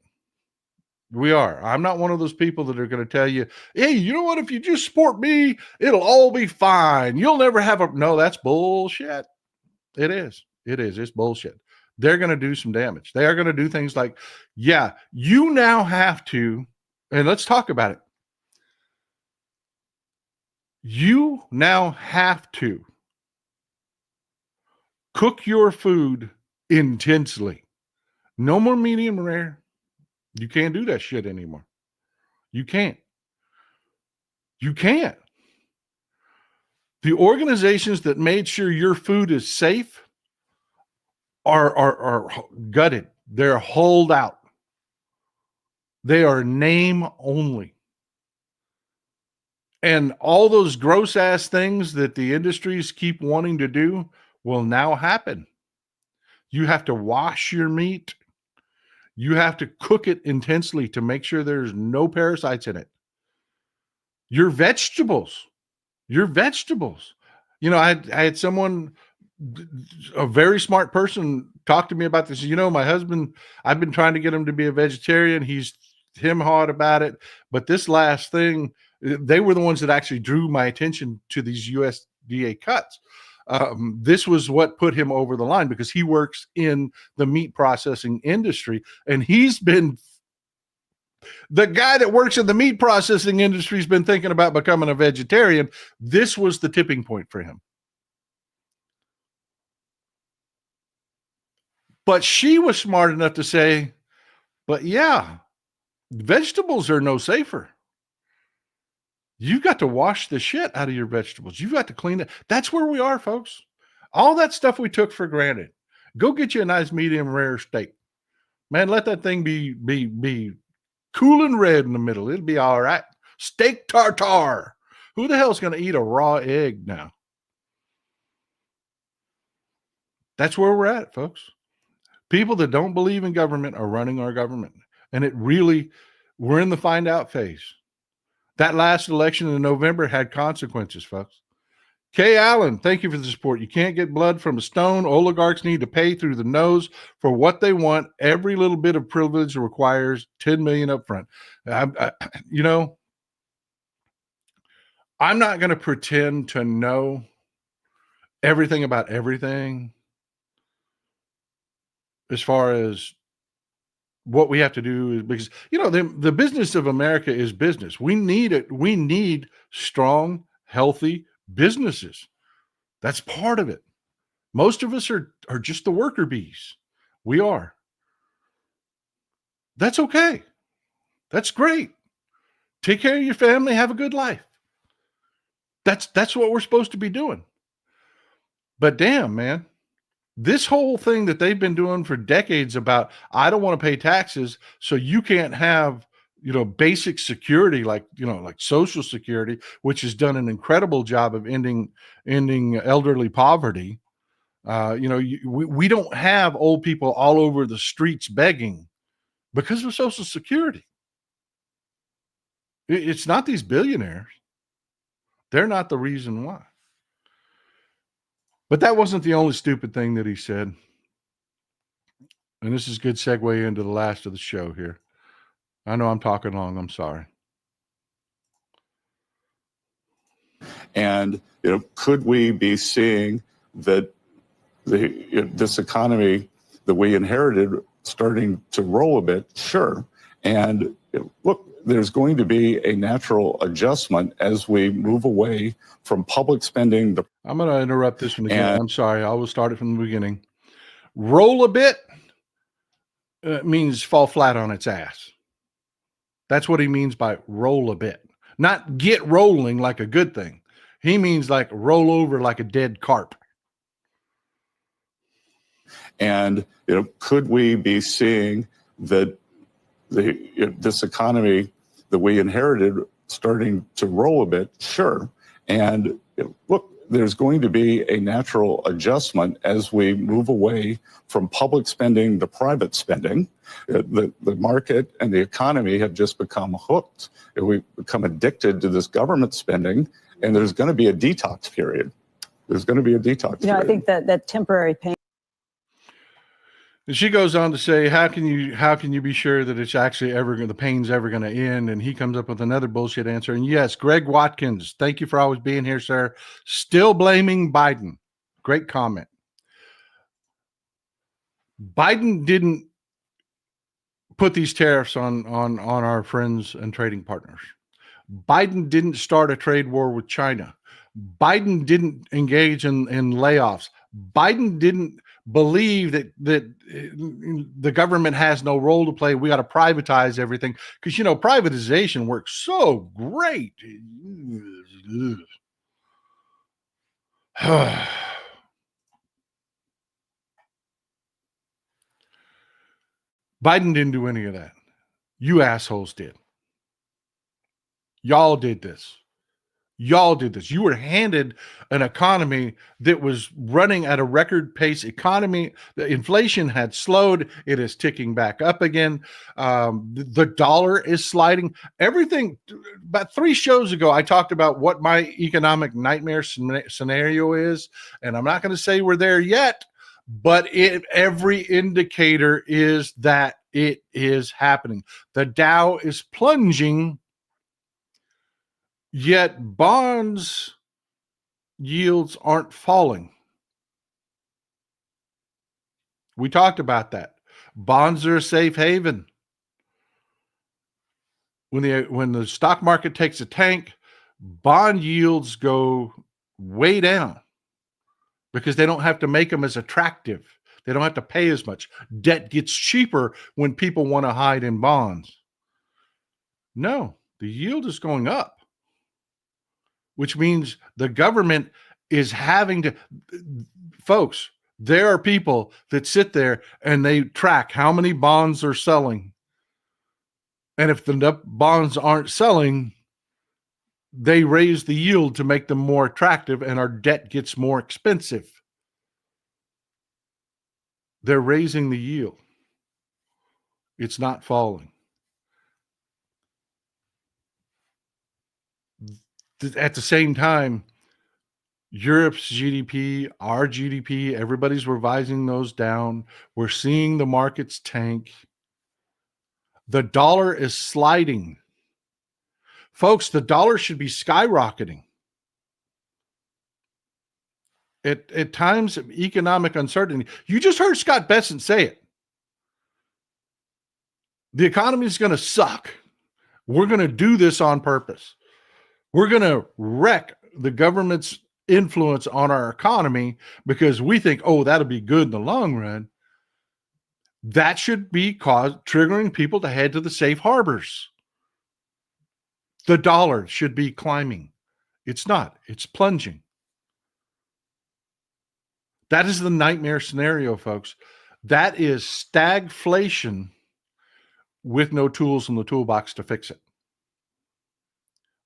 We are. I'm not one of those people that are going to tell you, hey, you know what? If you just support me, it'll all be fine. You'll never have a. No, that's bullshit. It is. It is. It's bullshit. They're going to do some damage. They are going to do things like, yeah, you now have to, and let's talk about it. You now have to cook your food intensely. No more medium rare. You can't do that shit anymore. You can't. You can't. The organizations that made sure your food is safe are gutted. They're holed out. They are name only. And all those gross ass things that the industries keep wanting to do will now happen. You have to wash your meat. You have to cook it intensely to make sure there's no parasites in it. Your vegetables. You know, I had someone, a very smart person, talk to me about this. You know, my husband, I've been trying to get him to be a vegetarian. He's him-hawed about it. But this last thing, they were the ones that actually drew my attention to these USDA cuts. This was what put him over the line because he works in the meat processing industry, and he's been the guy that works in the meat processing industry has been thinking about becoming a vegetarian. This was the tipping point for him. But she was smart enough to say, but yeah, vegetables are no safer. You've got to wash the shit out of your vegetables. You've got to clean it. That's where we are, folks. All that stuff we took for granted. Go get you a nice medium rare steak. Man, let that thing be cool and red in the middle. It'll be all right. Steak tartare. Who the hell's going to eat a raw egg now? That's where we're at, folks. People that don't believe in government are running our government. And we're in the find out phase. That last election in November had consequences, folks. Kay Allen, thank you for the support. You can't get blood from a stone. Oligarchs need to pay through the nose for what they want. Every little bit of privilege requires $10 million up front. You know, I'm not going to pretend to know everything about everything as far as what we have to do is because, you know, the business of America is business. We need it. We need strong, healthy businesses. That's part of it. Most of us are just the worker bees. We are. That's okay. That's great. Take care of your family. Have a good life. That's what we're supposed to be doing. But damn, man, this whole thing that they've been doing for decades about, I don't want to pay taxes, so you can't have, you know, basic security, like, you know, like Social Security, which has done an incredible job of ending elderly poverty. You know, we don't have old people all over the streets begging because of Social Security. It's not these billionaires. They're not the reason why. But that wasn't the only stupid thing that he said. And this is a good segue into the last of the show here. I know I'm talking long. I'm sorry. And could we be seeing that this economy that we inherited starting to roll a bit? Sure. And look, there's going to be a natural adjustment as we move away from public spending. I'm going to interrupt this one again. I'm sorry. I will start it from the beginning. Roll a bit means fall flat on its ass. That's what he means by roll a bit. Not get rolling like a good thing. He means like roll over like a dead carp. And could we be seeing that this economy that we inherited starting to roll a bit? Sure. And look, there's going to be a natural adjustment as we move away from public spending to private spending. The market and the economy have just become hooked. We've become addicted to this government spending, and there's going to be a detox period. There's going to be a detox period. I think that temporary pain. And she goes on to say, how can you be sure that it's actually the pain's ever going to end? And he comes up with another bullshit answer. And yes, Greg Watkins, thank you for always being here, sir. Still blaming Biden. Great comment. Biden didn't put these tariffs on our friends and trading partners. Biden didn't start a trade war with China. Biden didn't engage in layoffs. Biden didn't believe that the government has no role to play. We got to privatize everything because privatization works so great. Biden didn't do any of that. You assholes did. Y'all did this. Y'all did this. You were handed an economy that was running at a record pace economy. The inflation had slowed. It is ticking back up again. The dollar is sliding. Everything. About 3 shows ago, I talked about what my economic nightmare scenario is. And I'm not going to say we're there yet, but every indicator is that it is happening. The Dow is plunging. Yet bonds yields aren't falling. We talked about that. Bonds are a safe haven. When the stock market takes a tank, bond yields go way down because they don't have to make them as attractive. They don't have to pay as much. Debt gets cheaper when people want to hide in bonds. No, the yield is going up, which means the government is having to, folks, there are people that sit there and they track how many bonds are selling. And if the bonds aren't selling, they raise the yield to make them more attractive and our debt gets more expensive. They're raising the yield. It's not falling. At the same time, Europe's GDP, our GDP, everybody's revising those down. We're seeing the markets tank. The dollar is sliding. Folks, the dollar should be skyrocketing. At times of economic uncertainty, you just heard Scott Bessent say it. The economy is going to suck. We're going to do this on purpose. We're going to wreck the government's influence on our economy because we think, oh, that'll be good in the long run. That should be triggering people to head to the safe harbors. The dollar should be climbing. It's not. It's plunging. That is the nightmare scenario, folks. That is stagflation with no tools in the toolbox to fix it.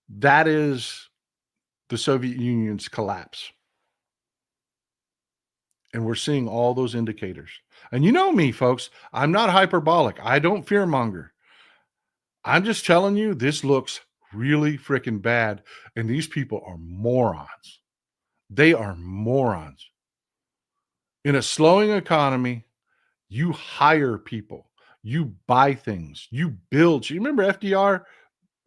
That is the Soviet Union's collapse. And we're seeing all those indicators. And you know me, folks, I'm not hyperbolic. I don't fearmonger. I'm just telling you, this looks really freaking bad. And these people are morons. They are morons. In a slowing economy, you hire people, you buy things, you build. You remember FDR?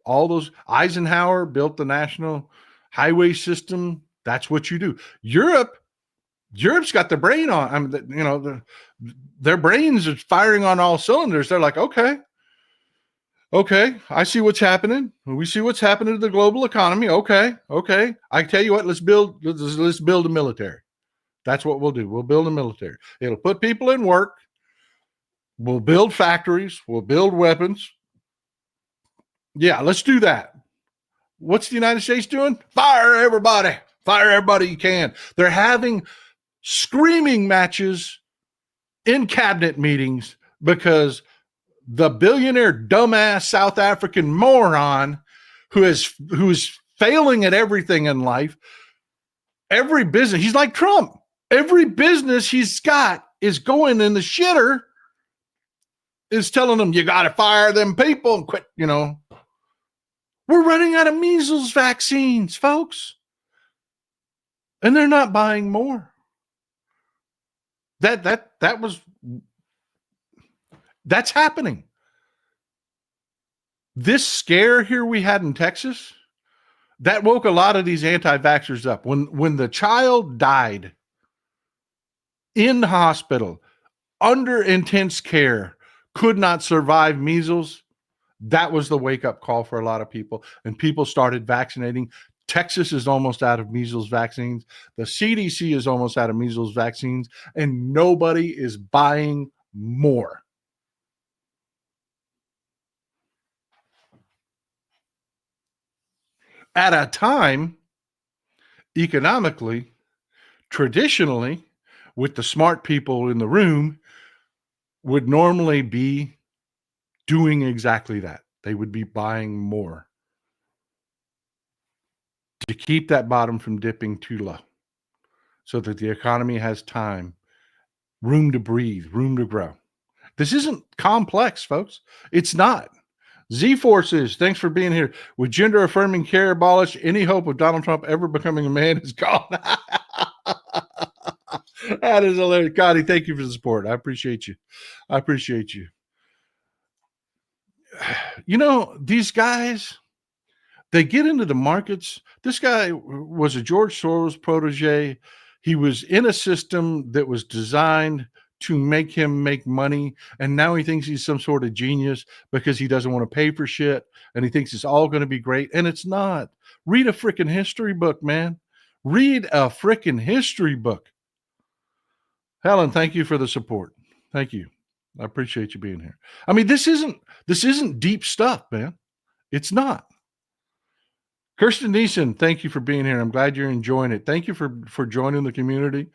All those Eisenhower built the national highway system. That's what you do. Europe's got the brain on. I mean, their brains are firing on all cylinders. They're like, okay, I see what's happening. We see what's happening to the global economy. Okay. I tell you what, let's build a military. That's what we'll do. We'll build a military. It'll put people in work. We'll build factories. We'll build weapons. Yeah, let's do that. What's the United States doing? Fire everybody you can. They're having screaming matches in cabinet meetings because the billionaire dumbass South African moron who's failing at everything in life, every business, he's like Trump. Every business he's got is going in the shitter, is telling them, you got to fire them people and quit, We're running out of measles vaccines, folks. And they're not buying more. That's happening. This scare here we had in Texas, that woke a lot of these anti-vaxxers up. When the child died in the hospital, under intense care, could not survive measles, that was the wake-up call for a lot of people, and people started vaccinating. Texas is almost out of measles vaccines. The CDC is almost out of measles vaccines, and nobody is buying more. At a time, economically, traditionally, with the smart people in the room, would normally be doing exactly that. They would be buying more to keep that bottom from dipping too low so that the economy has time, room to breathe, room to grow. This isn't complex, folks. It's not. Z-Forces, thanks for being here. With gender affirming care abolished, any hope of Donald Trump ever becoming a man is gone. That is hilarious. Gotti, thank you for the support. I appreciate you. These guys, they get into the markets. This guy was a George Soros protege. He was in a system that was designed to make him make money. And now he thinks he's some sort of genius because he doesn't want to pay for shit. And he thinks it's all going to be great. And it's not. Read a freaking history book, man. Read a freaking history book. Helen, thank you for the support. Thank you. I appreciate you being here. I mean, this isn't deep stuff, man. It's not. Kirsten Neeson, thank you for being here. I'm glad you're enjoying it. Thank you for joining the community.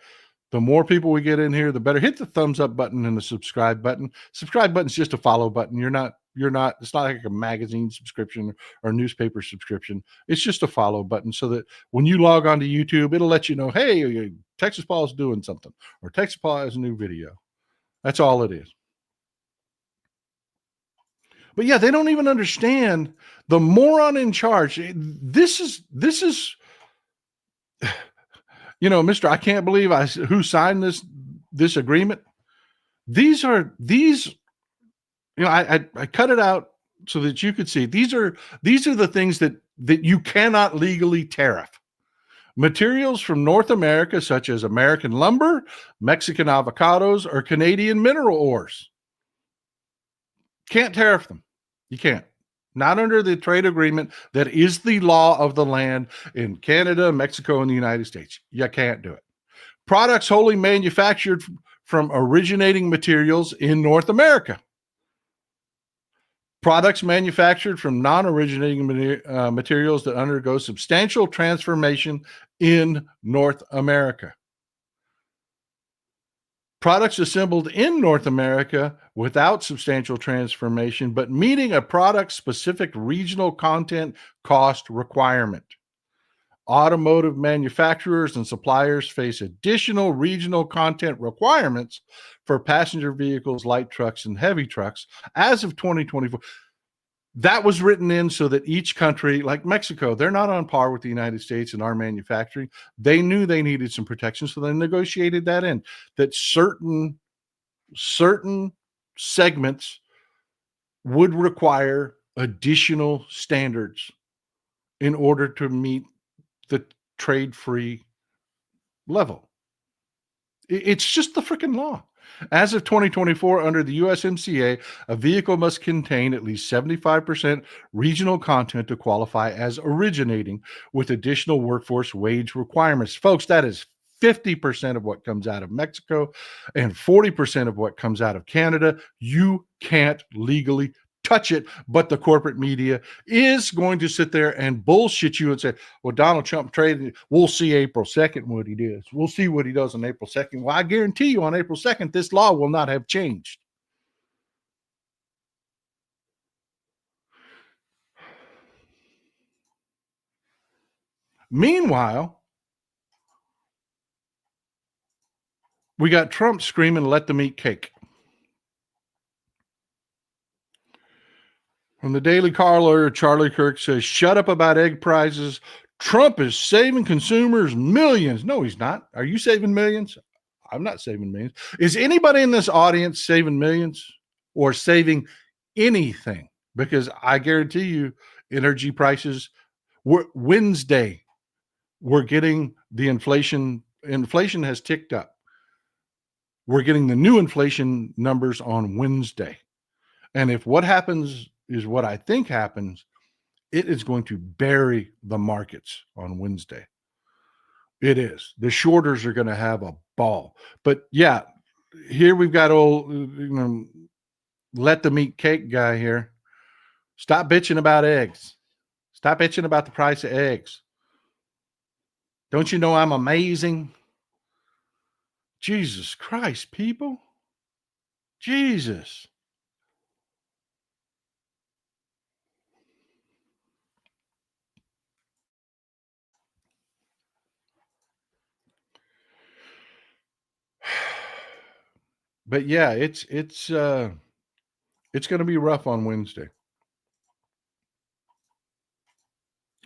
The more people we get in here, the better. Hit the thumbs up button and the subscribe button. Subscribe button is just a follow button. It's not like a magazine subscription or newspaper subscription. It's just a follow button so that when you log on to YouTube, it'll let you know, hey, Texas Paul is doing something, or Texas Paul has a new video. That's all it is. But yeah, they don't even understand the moron in charge. This is Mr. I can't believe who signed this agreement. I cut it out so that you could see. These are the things that you cannot legally tariff. Materials from North America, such as American lumber, Mexican avocados, or Canadian mineral ores. Can't tariff them. You can't. Not under the trade agreement that is the law of the land in Canada, Mexico, and the United States. You can't do it. Products wholly manufactured from originating materials in North America. Products manufactured from non-originating materials that undergo substantial transformation in North America. Products assembled in North America without substantial transformation, but meeting a product-specific regional content cost requirement. Automotive manufacturers and suppliers face additional regional content requirements for passenger vehicles, light trucks, and heavy trucks as of 2024. That was written in so that each country, like Mexico, they're not on par with the United States in our manufacturing. They knew they needed some protection, so they negotiated that in, that certain segments would require additional standards in order to meet the trade-free level. It's just the freaking law. As of 2024, under the USMCA, a vehicle must contain at least 75% regional content to qualify as originating, with additional workforce wage requirements. Folks, that is 50% of what comes out of Mexico and 40% of what comes out of Canada. You can't legally touch it, but the corporate media is going to sit there and bullshit you and say, well, Donald Trump traded, we'll see April 2nd what he does. We'll see what he does on April 2nd. Well, I guarantee you on April 2nd, this law will not have changed. Meanwhile, we got Trump screaming, let them eat cake. From the Daily Caller, Charlie Kirk says, shut up about egg prices. Trump is saving consumers millions. No, he's not. Are you saving millions? I'm not saving millions. Is anybody in this audience saving millions or saving anything? Because I guarantee you, energy prices, Wednesday, we're getting the inflation. Inflation has ticked up. We're getting the new inflation numbers on Wednesday. And if what happens is what I think happens, it is going to bury the markets on Wednesday. It is. The shorters are going to have a ball. But yeah, here we've got old, let them eat cake guy here. Stop bitching about eggs. Stop bitching about the price of eggs. Don't you know I'm amazing? Jesus Christ, people. Jesus. But yeah, it's going to be rough on Wednesday.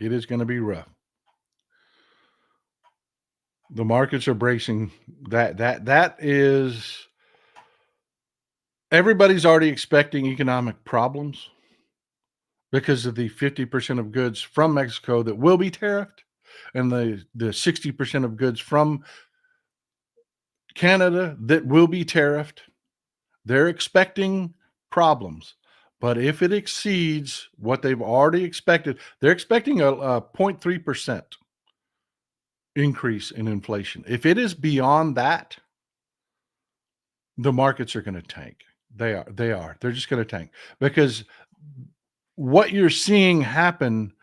It is going to be rough. The markets are bracing. That is, everybody's already expecting economic problems because of the 50% of goods from Mexico that will be tariffed and the 60% of goods from Canada that will be tariffed. They're expecting problems. But if it exceeds what they've already expected, they're expecting a 0.3% increase in inflation. If it is beyond that, the markets are going to tank. They are. They're just going to tank because what you're seeing happen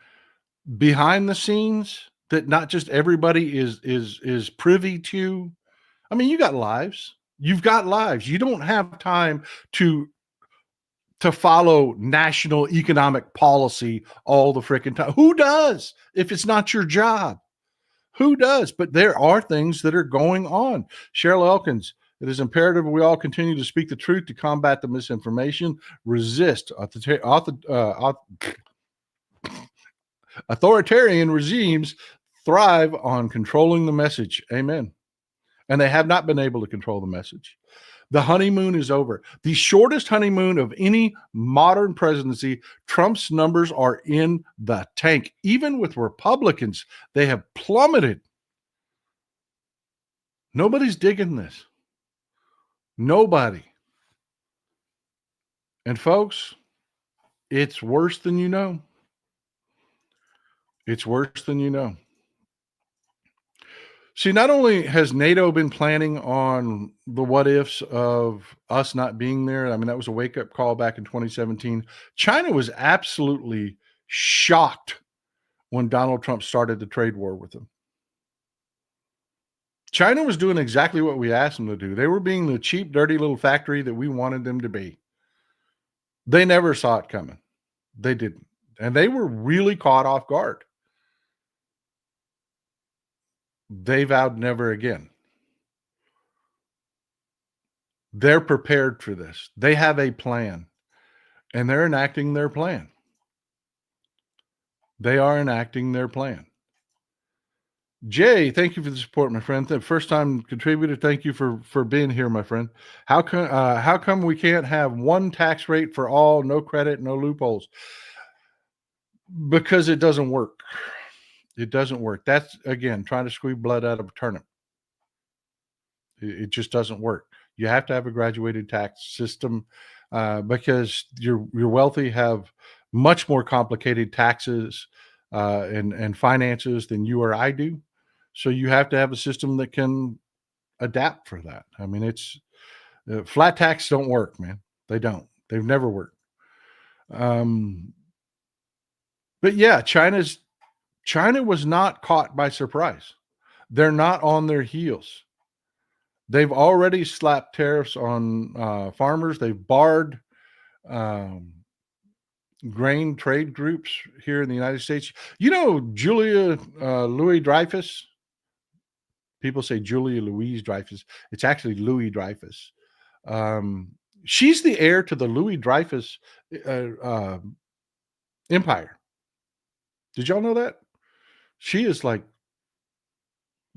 behind the scenes that not just everybody is privy to. I mean, you got lives. You've got lives. You don't have time to follow national economic policy all the freaking time. Who does if it's not your job? Who does? But there are things that are going on. Cheryl Elkins, it is imperative we all continue to speak the truth to combat the misinformation, resist authoritarian regimes, thrive on controlling the message. Amen. And they have not been able to control the message. The honeymoon is over. The shortest honeymoon of any modern presidency. Trump's numbers are in the tank. Even with Republicans, they have plummeted. Nobody's digging this. Nobody. And folks, it's worse than you know. It's worse than you know. See, not only has NATO been planning on the what ifs of us not being there, I mean, that was a wake up call back in 2017. China was absolutely shocked when Donald Trump started the trade war with them. China was doing exactly what we asked them to do. They were being the cheap, dirty little factory that we wanted them to be. They never saw it coming. They didn't. And they were really caught off guard. They vowed never again. They're prepared for this. They have a plan, and they're enacting their plan. They are enacting their plan. Jay, thank you for the support, my friend. The first time contributor, thank you for being here, my friend. How come we can't have one tax rate for all, no credit, no loopholes? Because it doesn't work. It doesn't work. That's, again, trying to squeeze blood out of a turnip. It just doesn't work. You have to have a graduated tax system because your wealthy have much more complicated taxes and finances than you or I do. So you have to have a system that can adapt for that. I mean, it's flat tax don't work, man. They don't. They've never worked. But yeah, China was not caught by surprise. They're not on their heels. They've already slapped tariffs on farmers. They've barred grain trade groups here in the United States. You know, Julia Louis Dreyfus. People say Julia Louise Dreyfus. It's actually Louis Dreyfus. She's the heir to the Louis Dreyfus empire. Did y'all know that? She is like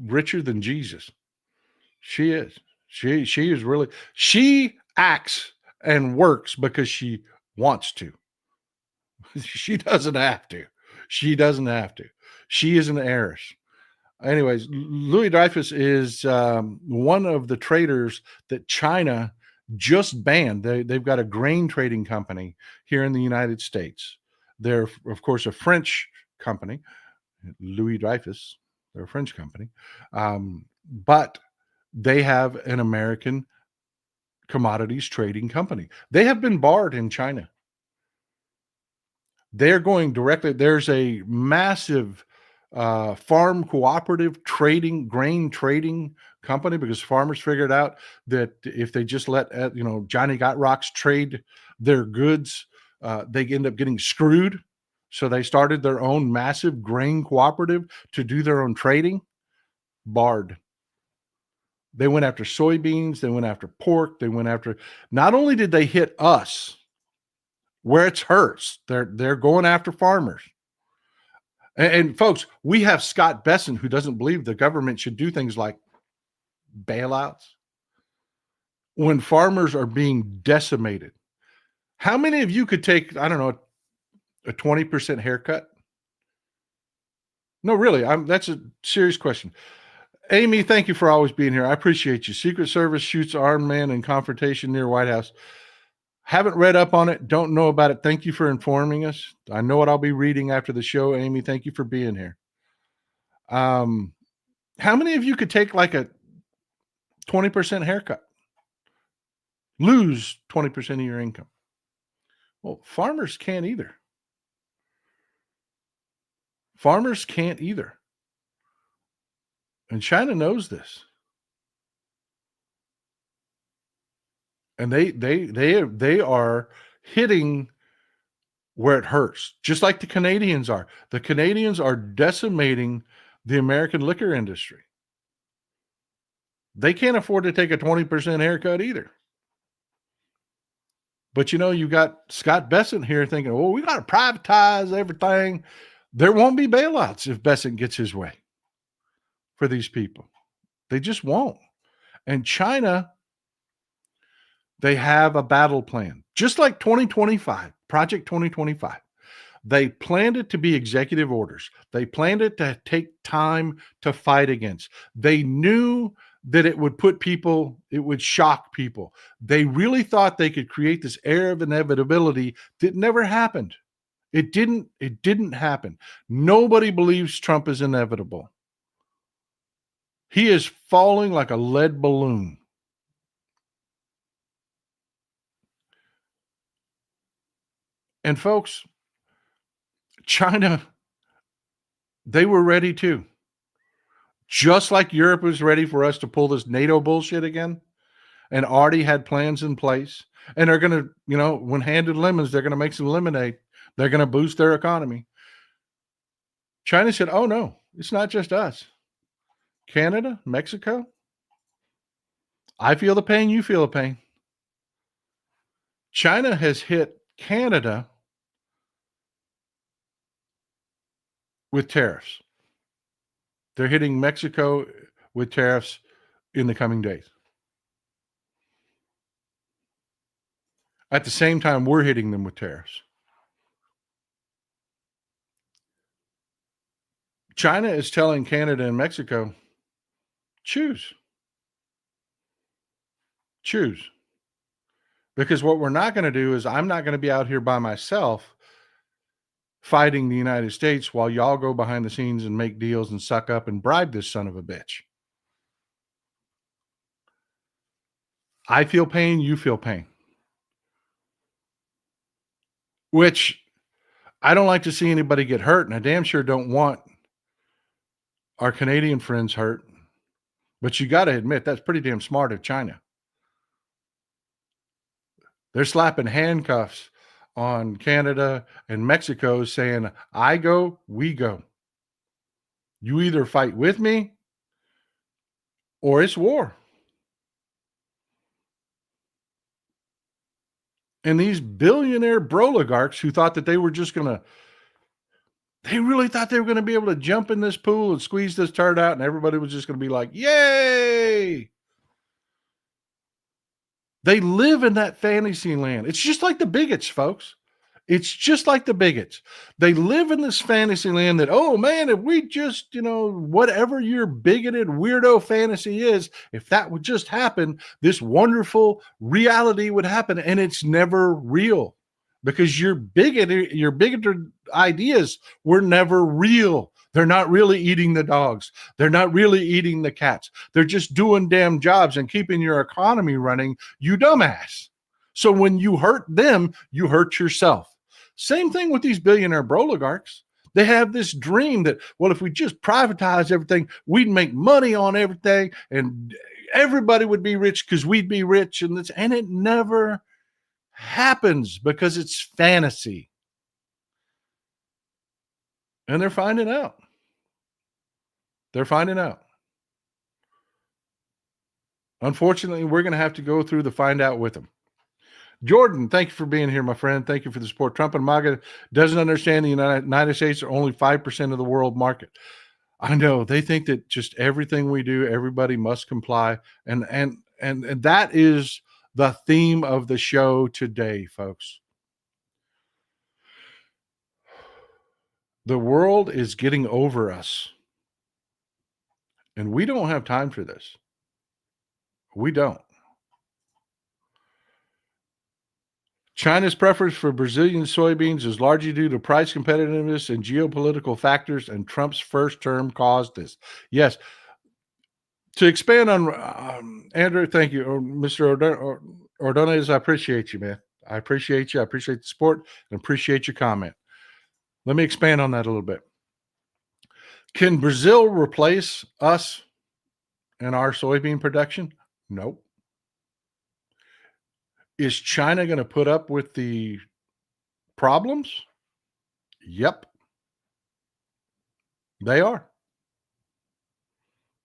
richer than Jesus. She is. She is really, she acts and works because she wants to. She doesn't have to. She doesn't have to. She is an heiress. Anyways, Louis Dreyfus is one of the traders that China just banned. They've got a grain trading company here in the United States. They're, of course, a French company, Louis Dreyfus. They're a French company. But they have an American commodities trading company. They have been barred in China. They're going directly. There's a massive farm cooperative trading, grain trading company because farmers figured out that if they just let Johnny Got Rocks trade their goods, they end up getting screwed. So they started their own massive grain cooperative to do their own trading. Barred. They went after soybeans. They went after pork. They went after. Not only did they hit us where it's hurts, they're going after farmers. And folks, we have Scott Bessent who doesn't believe the government should do things like bailouts when farmers are being decimated. How many of you could take, I don't know, a 20% haircut? No, really. That's a serious question. Amy, thank you for always being here. I appreciate you. Secret Service shoots armed man in confrontation near White House. Haven't read up on it. Don't know about it. Thank you for informing us. I know what I'll be reading after the show. Amy, thank you for being here. How many of you could take like a 20% haircut? Lose 20% of your income? Well, farmers can't either. Farmers can't either. And China knows this. And they are hitting where it hurts, just like the Canadians are. The Canadians are decimating the American liquor industry. They can't afford to take a 20% haircut either. But you got Scott Bessent here thinking, well, we got to privatize everything. There won't be bailouts if Bessent gets his way for these people. They just won't. And China, they have a battle plan. Just like 2025, Project 2025. They planned it to be executive orders. They planned it to take time to fight against. They knew that it would it would shock people. They really thought they could create this air of inevitability that never happened. It didn't happen. Nobody believes Trump is inevitable. He is falling like a lead balloon. And folks, China, they were ready too. Just like Europe was ready for us to pull this NATO bullshit again and already had plans in place. And they're going to, when handed lemons, they're going to make some lemonade. They're going to boost their economy. China said, oh no, it's not just us. Canada, Mexico. I feel the pain, you feel the pain. China has hit Canada with tariffs. They're hitting Mexico with tariffs in the coming days. At the same time, we're hitting them with tariffs. China is telling Canada and Mexico, choose. Choose. Because what we're not going to do is I'm not going to be out here by myself fighting the United States while y'all go behind the scenes and make deals and suck up and bribe this son of a bitch. I feel pain, you feel pain. Which I don't like to see anybody get hurt, and I damn sure don't want our Canadian friends hurt. But you got to admit, that's pretty damn smart of China. They're slapping handcuffs on Canada and Mexico saying, I go, we go. You either fight with me or it's war. And these billionaire broligarchs who thought that they were just going to, they really thought they were going to be able to jump in this pool and squeeze this turd out and everybody was just going to be like, yay! They live in that fantasy land. It's just like the bigots, folks. It's just like the bigots. They live in this fantasy land that, oh man, if we just, whatever your bigoted weirdo fantasy is, if that would just happen, this wonderful reality would happen. And it's never real because your bigoted ideas were never real. They're not really eating the dogs. They're not really eating the cats. They're just doing damn jobs and keeping your economy running, you dumbass. So when you hurt them, you hurt yourself. Same thing with these billionaire broligarchs. They have this dream that, well, if we just privatize everything, we'd make money on everything and everybody would be rich because we'd be rich. And it never happens because it's fantasy. And they're finding out. They're finding out. Unfortunately, we're going to have to go through the find out with them. Jordan, thank you for being here, my friend. Thank you for the support. Trump and MAGA doesn't understand the United States are only 5% of the world market. I know they think that just everything we do, everybody must comply. And that is the theme of the show today, folks. The world is getting over us. And we don't have time for this. We don't. China's preference for Brazilian soybeans is largely due to price competitiveness and geopolitical factors, and Trump's first term caused this. Yes. To expand on Andrew, thank you, Mr. Ordonez. I appreciate you, man. I appreciate you. I appreciate the support and appreciate your comment. Let me expand on that a little bit. Can Brazil replace us and our soybean production? Nope. Is China going to put up with the problems? Yep. They are.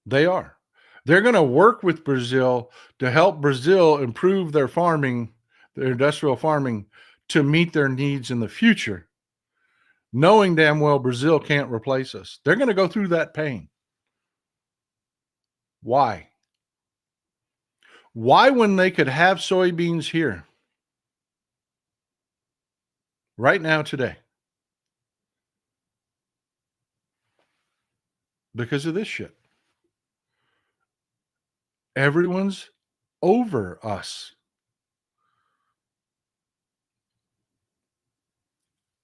They are. They're going to work with Brazil to help Brazil improve their farming, their industrial farming, to meet their needs in the future, knowing damn well Brazil can't replace us. They're going to go through that pain. Why? Why, when they could have soybeans here right now today? Because of this shit. Everyone's over us.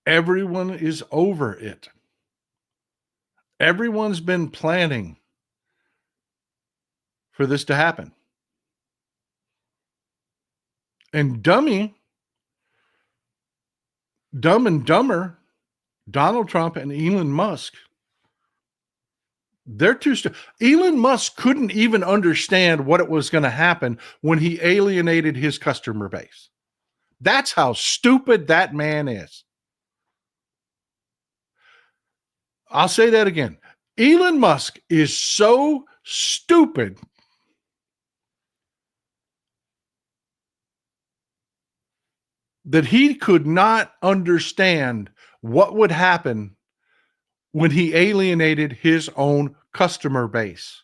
Everyone is over it. Everyone's been planning for this to happen. And Dumb and Dumber, Donald Trump and Elon Musk, they're too Elon Musk couldn't even understand what it was going to happen when he alienated his customer base. That's how stupid that man is. I'll say that again. Elon Musk is so stupid that he could not understand what would happen when he alienated his own customer base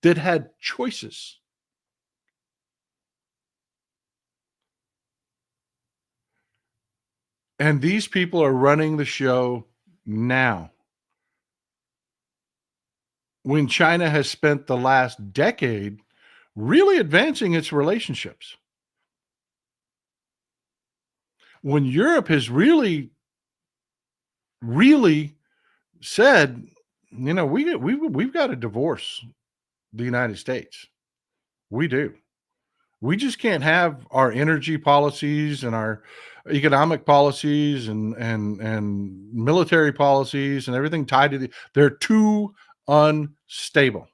that had choices. And these people are running the show now. When China has spent the last decade really advancing its relationships. When Europe has really said, we've got to divorce the United States. We do. We just can't have our energy policies and our economic policies and military policies and everything tied to they're too unstable.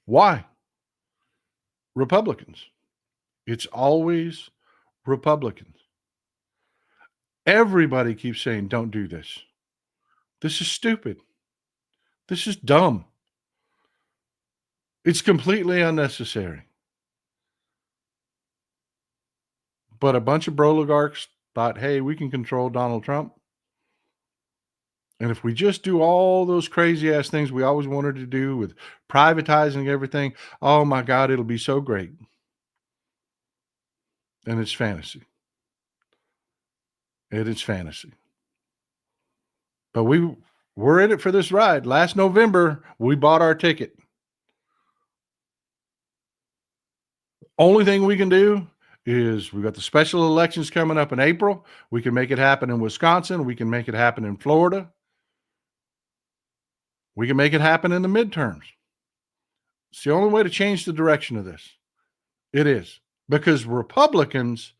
Why? Republicans. It's always Republicans. Everybody keeps saying, don't do this. This is stupid. This is dumb. It's completely unnecessary. But a bunch of oligarchs thought, hey, we can control Donald Trump. And if we just do all those crazy ass things we always wanted to do with privatizing everything, oh my God, it'll be so great. And it's fantasy. It is fantasy. But we're in it for this ride. Last November, we bought our ticket. Only thing we can do is we've got the special elections coming up in April. We can make it happen in Wisconsin. We can make it happen in Florida. We can make it happen in the midterms. It's the only way to change the direction of this. It is. Because Republicans,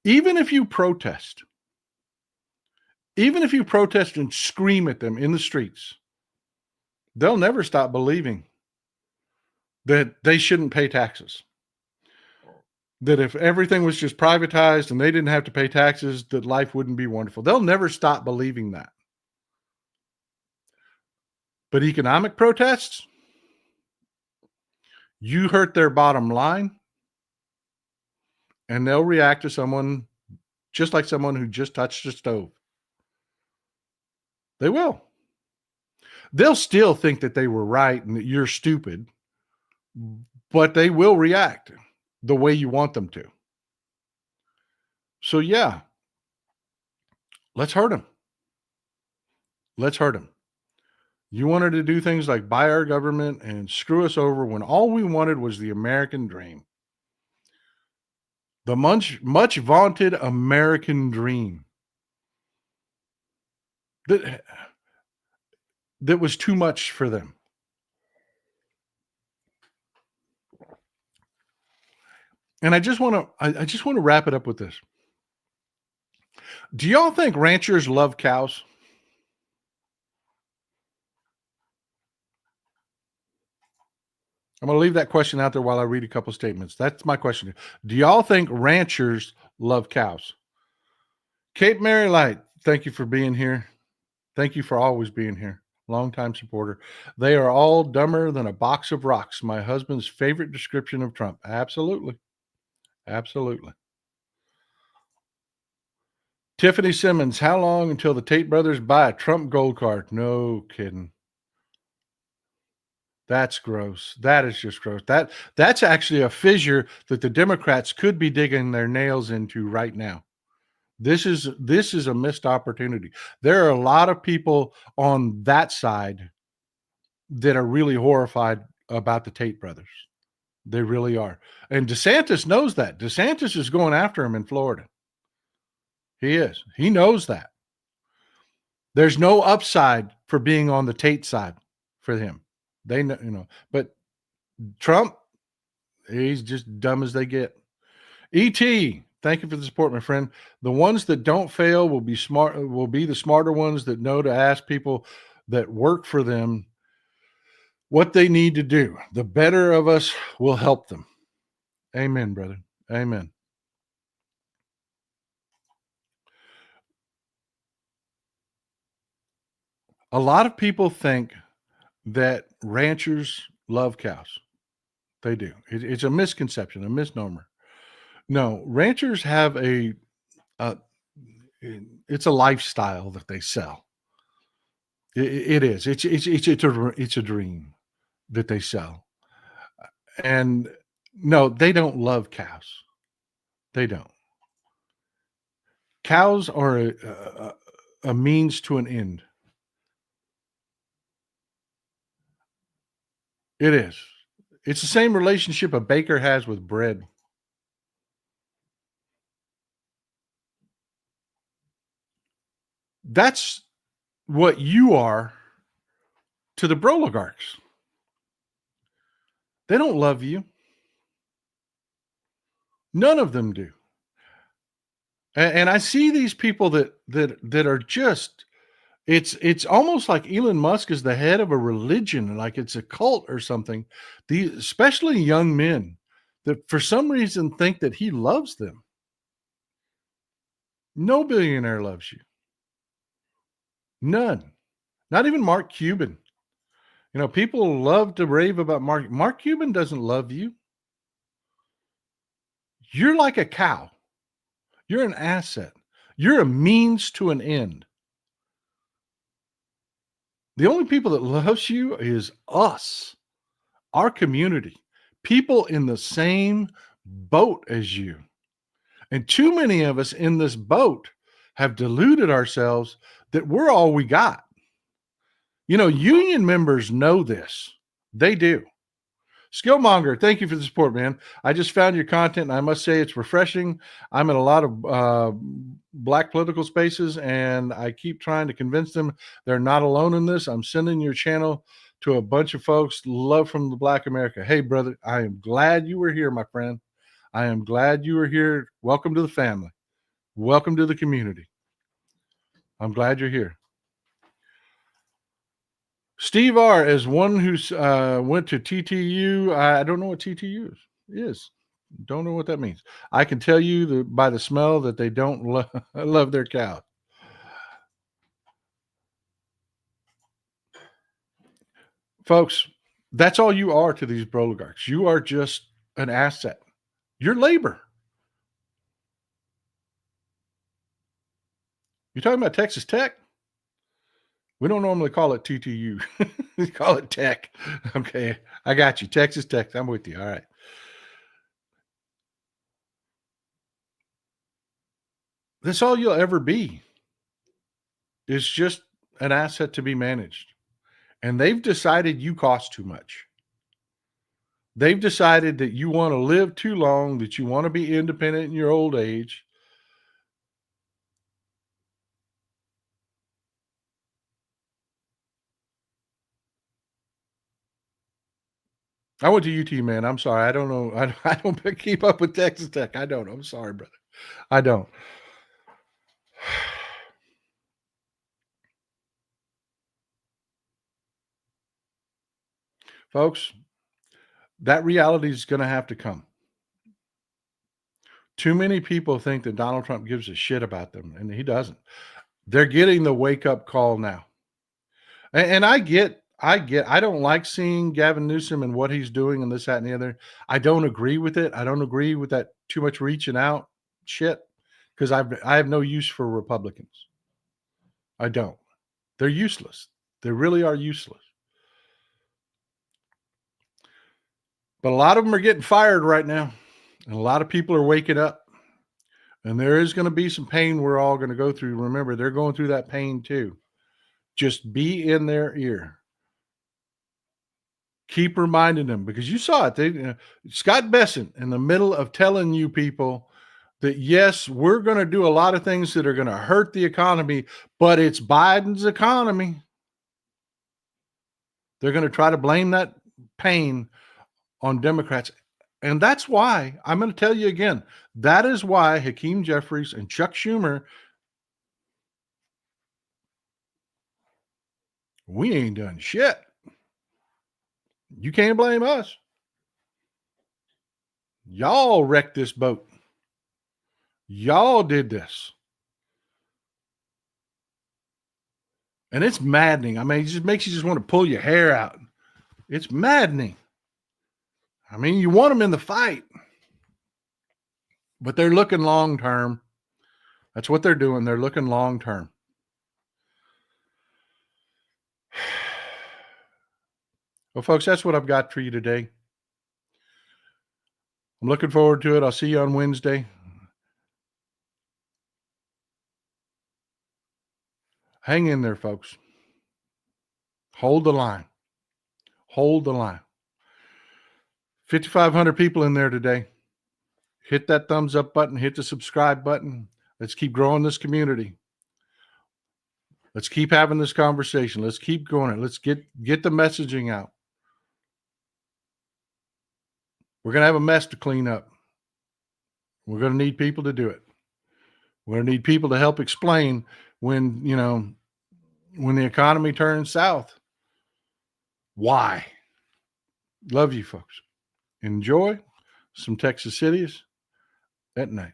even if you protest and scream at them in the streets, they'll never stop believing that they shouldn't pay taxes. That if everything was just privatized and they didn't have to pay taxes, that life wouldn't be wonderful. They'll never stop believing that. But economic protests, you hurt their bottom line, and they'll react to someone just like someone who just touched a stove. They will. They'll still think that they were right and that you're stupid, but they will react the way you want them to. So yeah, let's hurt them. Let's hurt them. You wanted to do things like buy our government and screw us over when all we wanted was the American dream. The much vaunted American dream. That was too much for them. And I just want to wrap it up with this. Do y'all think ranchers love cows? I'm going to leave that question out there while I read a couple statements. That's my question. Do y'all think ranchers love cows? Cape Mary Light, thank you for being here. Thank you for always being here. Longtime supporter. They are all dumber than a box of rocks. My husband's favorite description of Trump. Absolutely. Absolutely. Tiffany Simmons, how long until the Tate brothers buy a Trump gold card? No kidding. That's gross. That is just gross. That's actually a fissure that the Democrats could be digging their nails into right now. This is a missed opportunity. There are a lot of people on that side that are really horrified about the Tate brothers. They really are. And DeSantis knows that. DeSantis is going after him in Florida. He is. He knows that. There's no upside for being on the Tate side for him. They know, but Trump, he's just dumb as they get. E.T., thank you for the support, my friend. The ones that don't fail will be smart, will be the smarter ones that know to ask people that work for them what they need to do. The better of us will help them. Amen, brother. Amen. A lot of people think that ranchers love cows. They do. It's a misconception, a misnomer. No, ranchers have It's a lifestyle that they sell. It is. It's a dream that they sell. And no, they don't love cows. They don't. Cows are a means to an end. It is. It's the same relationship a baker has with bread. That's what you are to the oligarchs. They don't love you. None of them do. And I see these people that are just, it's almost like Elon Musk is the head of a religion, like it's a cult or something. These, especially young men, that for some reason think that he loves them. No billionaire loves you. None. Not even Mark Cuban. You know, people love to rave about Mark. Mark Cuban doesn't love you. You're like a cow. You're an asset. You're a means to an end. The only people that loves you is us, our community, people in the same boat as you. And too many of us in this boat have deluded ourselves that we're all we got. You know, union members know this. They do. Skillmonger, thank you for the support, man. I just found your content, and I must say it's refreshing. I'm in a lot of black political spaces, and I keep trying to convince them they're not alone in this. I'm sending your channel to a bunch of folks. Love from the Black America. Hey, brother, I am glad you were here, my friend. I am glad you were here. Welcome to the family. Welcome to the community. I'm glad you're here. Steve R. is one who went to TTU. I don't know what TTU is. Don't know what that means. I can tell you by the smell that they don't love their cow. Folks, that's all you are to these oligarchs. You are just an asset. You're labor. You're talking about Texas Tech? We don't normally call it TTU. We call it Tech. Okay, I got you. Texas Tech. I'm with you. All right. That's all you'll ever be. It's just an asset to be managed. And they've decided you cost too much. They've decided that you want to live too long, that you want to be independent in your old age. I went to UT, man. I'm sorry. I don't know. I don't keep up with Texas Tech. I don't. I'm sorry, brother. I don't. Folks, that reality is going to have to come. Too many people think that Donald Trump gives a shit about them, and he doesn't. They're getting the wake-up call now. And I don't like seeing Gavin Newsom and what he's doing and this, that, and the other. I don't agree with it. I don't agree with that too much reaching out shit, because I have no use for Republicans. I don't. They're useless. They really are useless. But a lot of them are getting fired right now. And a lot of people are waking up. And there is going to be some pain we're all going to go through. Remember, they're going through that pain too. Just be in their ear. Keep reminding them, because you saw it. Scott Bessent, in the middle of telling you people that, yes, we're going to do a lot of things that are going to hurt the economy, but it's Biden's economy. They're going to try to blame that pain on Democrats. And that's why, I'm going to tell you again, that is why Hakeem Jeffries and Chuck Schumer, we ain't done shit. You can't blame us. Y'all wrecked this boat. Y'all did this. And it's maddening. I mean, it just makes you just want to pull your hair out. It's maddening. I mean, you want them in the fight, but they're looking long term. That's what they're doing. They're looking long term. Well, folks, that's what I've got for you today. I'm looking forward to it. I'll see you on Wednesday. Hang in there, folks. Hold the line. Hold the line. 5,500 people in there today. Hit that thumbs up button. Hit the subscribe button. Let's keep growing this community. Let's keep having this conversation. Let's keep going. Let's get the messaging out. We're going to have a mess to clean up. We're going to need people to do it. We're going to need people to help explain when the economy turns south. Why? Love you, folks. Enjoy some Texas cities at night.